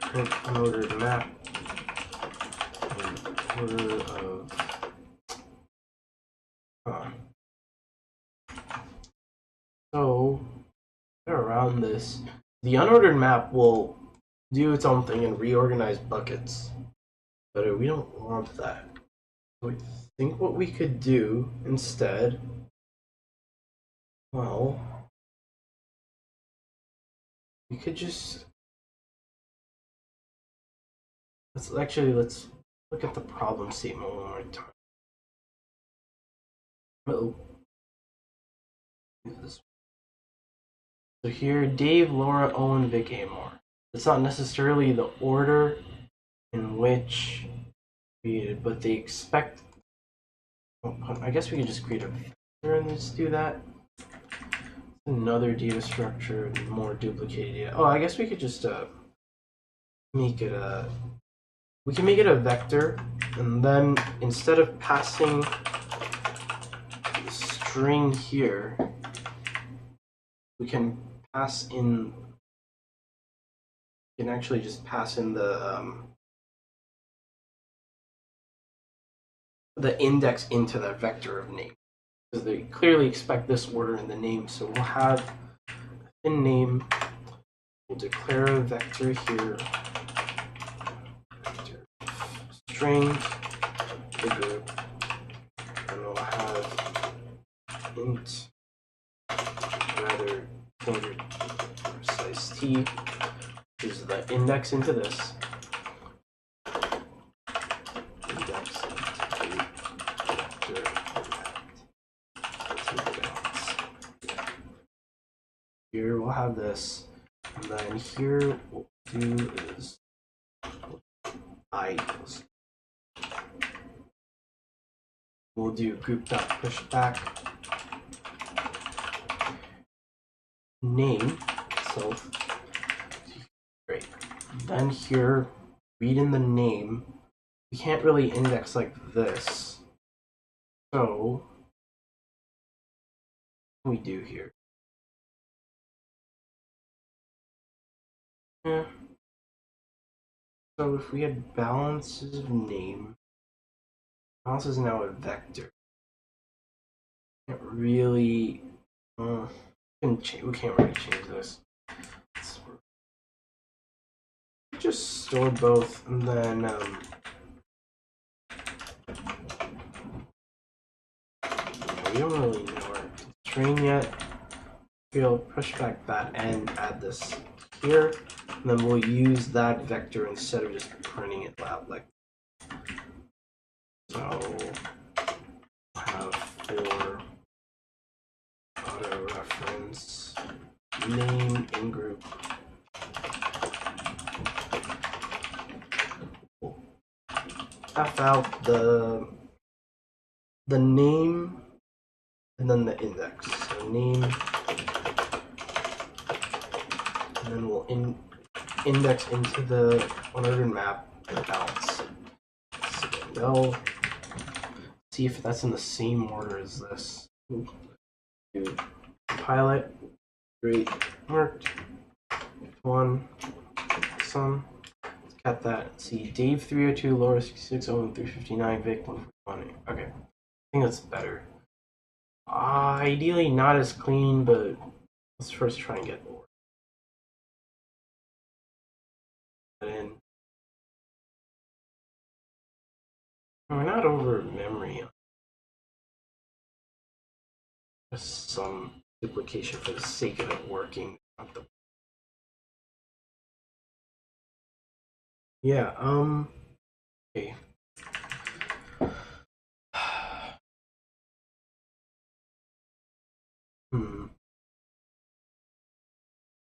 print unordered map in order of so around this, the unordered map will do its own thing and reorganize buckets, but we don't want that. So I think what we could do instead, well, we could just let's look at the problem statement one more time. Oh, so here, Dave, Laura, Owen, Vic, Amor. It's not necessarily the order in which created, but they expect. I guess we could just create a vector and just do that. Another data structure, more duplicated data. Oh, I guess we could just make it a. We can make it a vector, and then instead of passing the string here, we can pass in. We can actually just pass in the index into the vector of name, because they clearly expect this order in the name. So we'll have in name. We'll declare a vector here. Vector string bigger, and we'll have int rather pointer size t, which is the index into this. Index into vector. Here we'll have this, and then here what we'll do is I equals. We'll do group.pushback name itself. Great. Then here, read in the name. We can't really index like this. So what do we do here? Yeah. So if we had balances of name, balance is now a vector. Can't really. We can't really change this. Just store both, and then we don't really know our train yet. We'll push back that and add this here, and then we'll use that vector instead of just printing it out like. So have for auto reference name in group. F out the name and then the index. So name, and then we'll index into the unordered map the balance. So see if that's in the same order as this. Do pilot, great, marked, one, sum. Got that. See, Dave 302, Laura 66, Owen 359, Vic 141. Okay, I think that's better. Ideally not as clean, but let's first try and get that in. We're not over memory. Just some duplication for the sake of it working. Yeah, okay.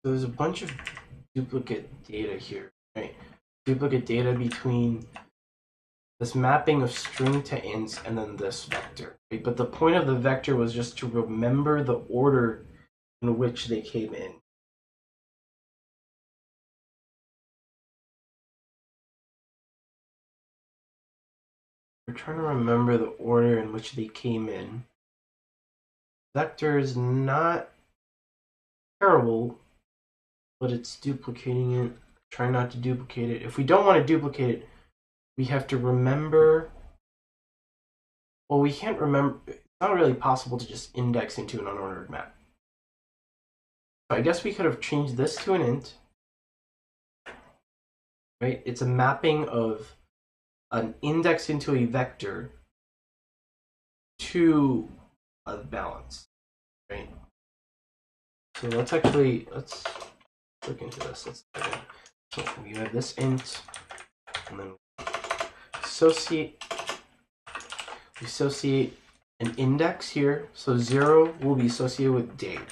So there's a bunch of duplicate data here, right? Duplicate data between this mapping of string to int and then this vector, right? But the point of the vector was just to remember the order in which they came in. We're trying to remember the order in which they came in. Vector is not terrible, but it's duplicating it. Try not to duplicate it. If we don't want to duplicate it, we have to remember. Well, we can't remember. It's not really possible to just index into an unordered map. So I guess we could have changed this to an int. Right? It's a mapping of an index into a vector to a balance. Right? So let's look into this. So we have this int, and then associate an index here. So 0 will be associated with Dave.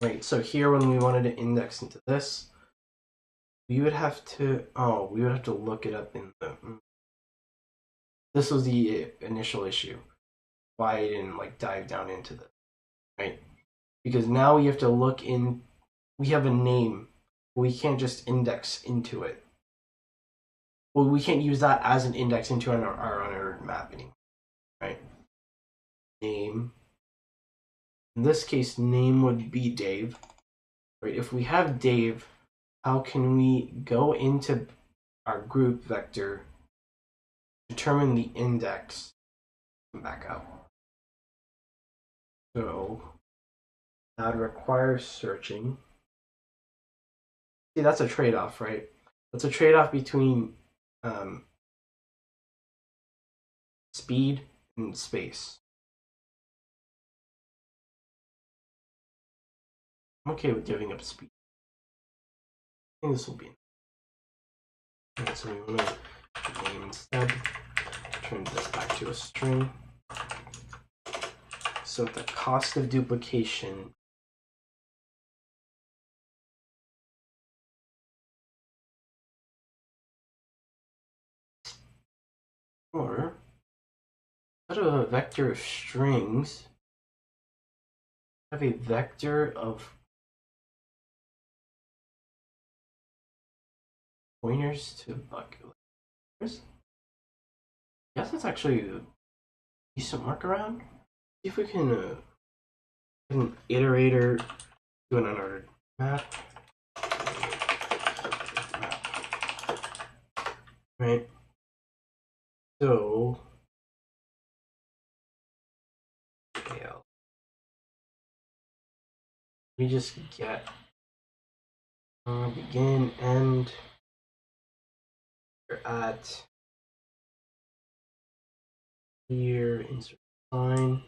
Right, so here when we wanted to index into this, we would have to look it up in the. This was the initial issue. Why I didn't dive down into this, right? Because now we have to look in. We have a name. We can't just index into it. Well, we can't use that as an index into our unordered map anymore, right? Name. In this case, name would be Dave. Right? If we have Dave, how can we go into our group vector, determine the index, and back out? So that requires searching. See, that's a trade-off, right? That's a trade-off between speed and space. I'm okay with giving up speed. I think this will be. Right, so we want to name instead. Turn this back to a string. So the cost of duplication or instead of a vector of strings, have a vector of pointers to buckets. I guess that's actually a decent workaround. See if we can an iterator to an unordered map. Right. So we just get begin end. We're at Here, insert line.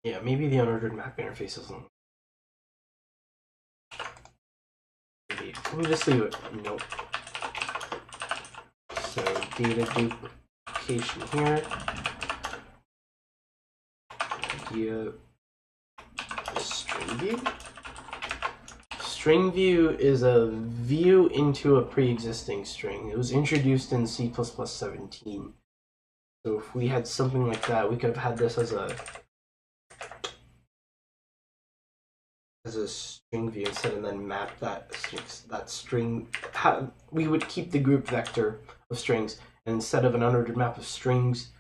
Yeah, maybe the unordered map interface isn't. Let me just leave it. Nope. So data duplication here. Idea string view. String view is a view into a pre-existing string. It was introduced in C++ 17. So if we had something like that, we could have had this as a string view instead, and then map that string. We would keep the group vector of strings, and instead of an unordered map of strings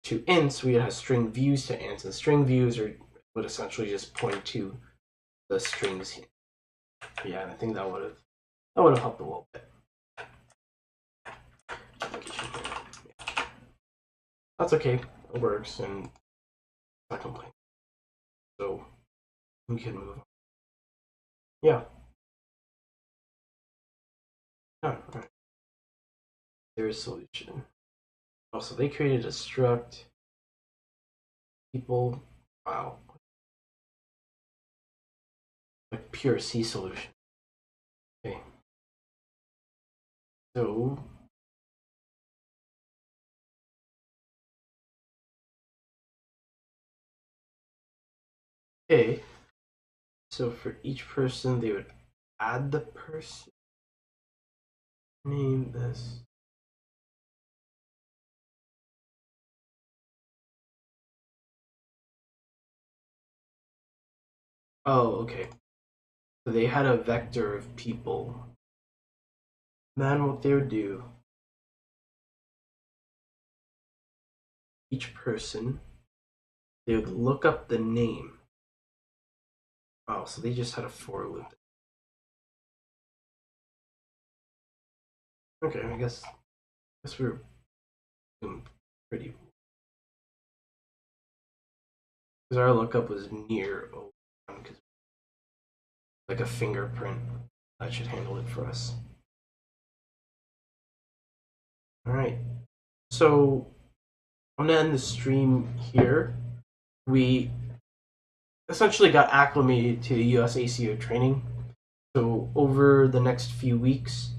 to ints, we would have string views to ints, and string views would essentially just point to the strings here. Yeah, and I think that would have helped a little bit. Yeah. That's okay. It works, and I'm not complaining. So we can move on. Yeah. Oh, all right. There's a solution. Also, they created a struct. People, wow, like pure C solution. Okay. So okay. So for each person, they would add the person. Name this. Oh, okay. So they had a vector of people. Then what they would do, each person, they would look up the name. Oh, so they just had a for loop. Okay, I guess we were doing pretty. Because our lookup was near 01, because like a fingerprint that should handle it for us. All right. So I'm gonna end the stream here. We essentially got acclimated to the USACO training. So over the next few weeks,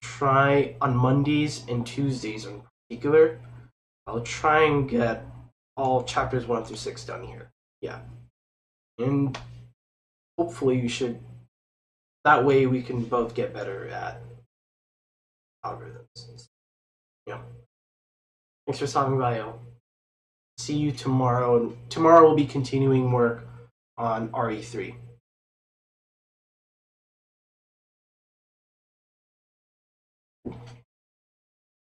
try on Mondays and Tuesdays in particular. I'll try and get all chapters 1 through 6 done here. Yeah. And hopefully you should. That way we can both get better at algorithms. Yeah. Thanks for stopping by. I'll see you tomorrow. And tomorrow we'll be continuing work on RE3.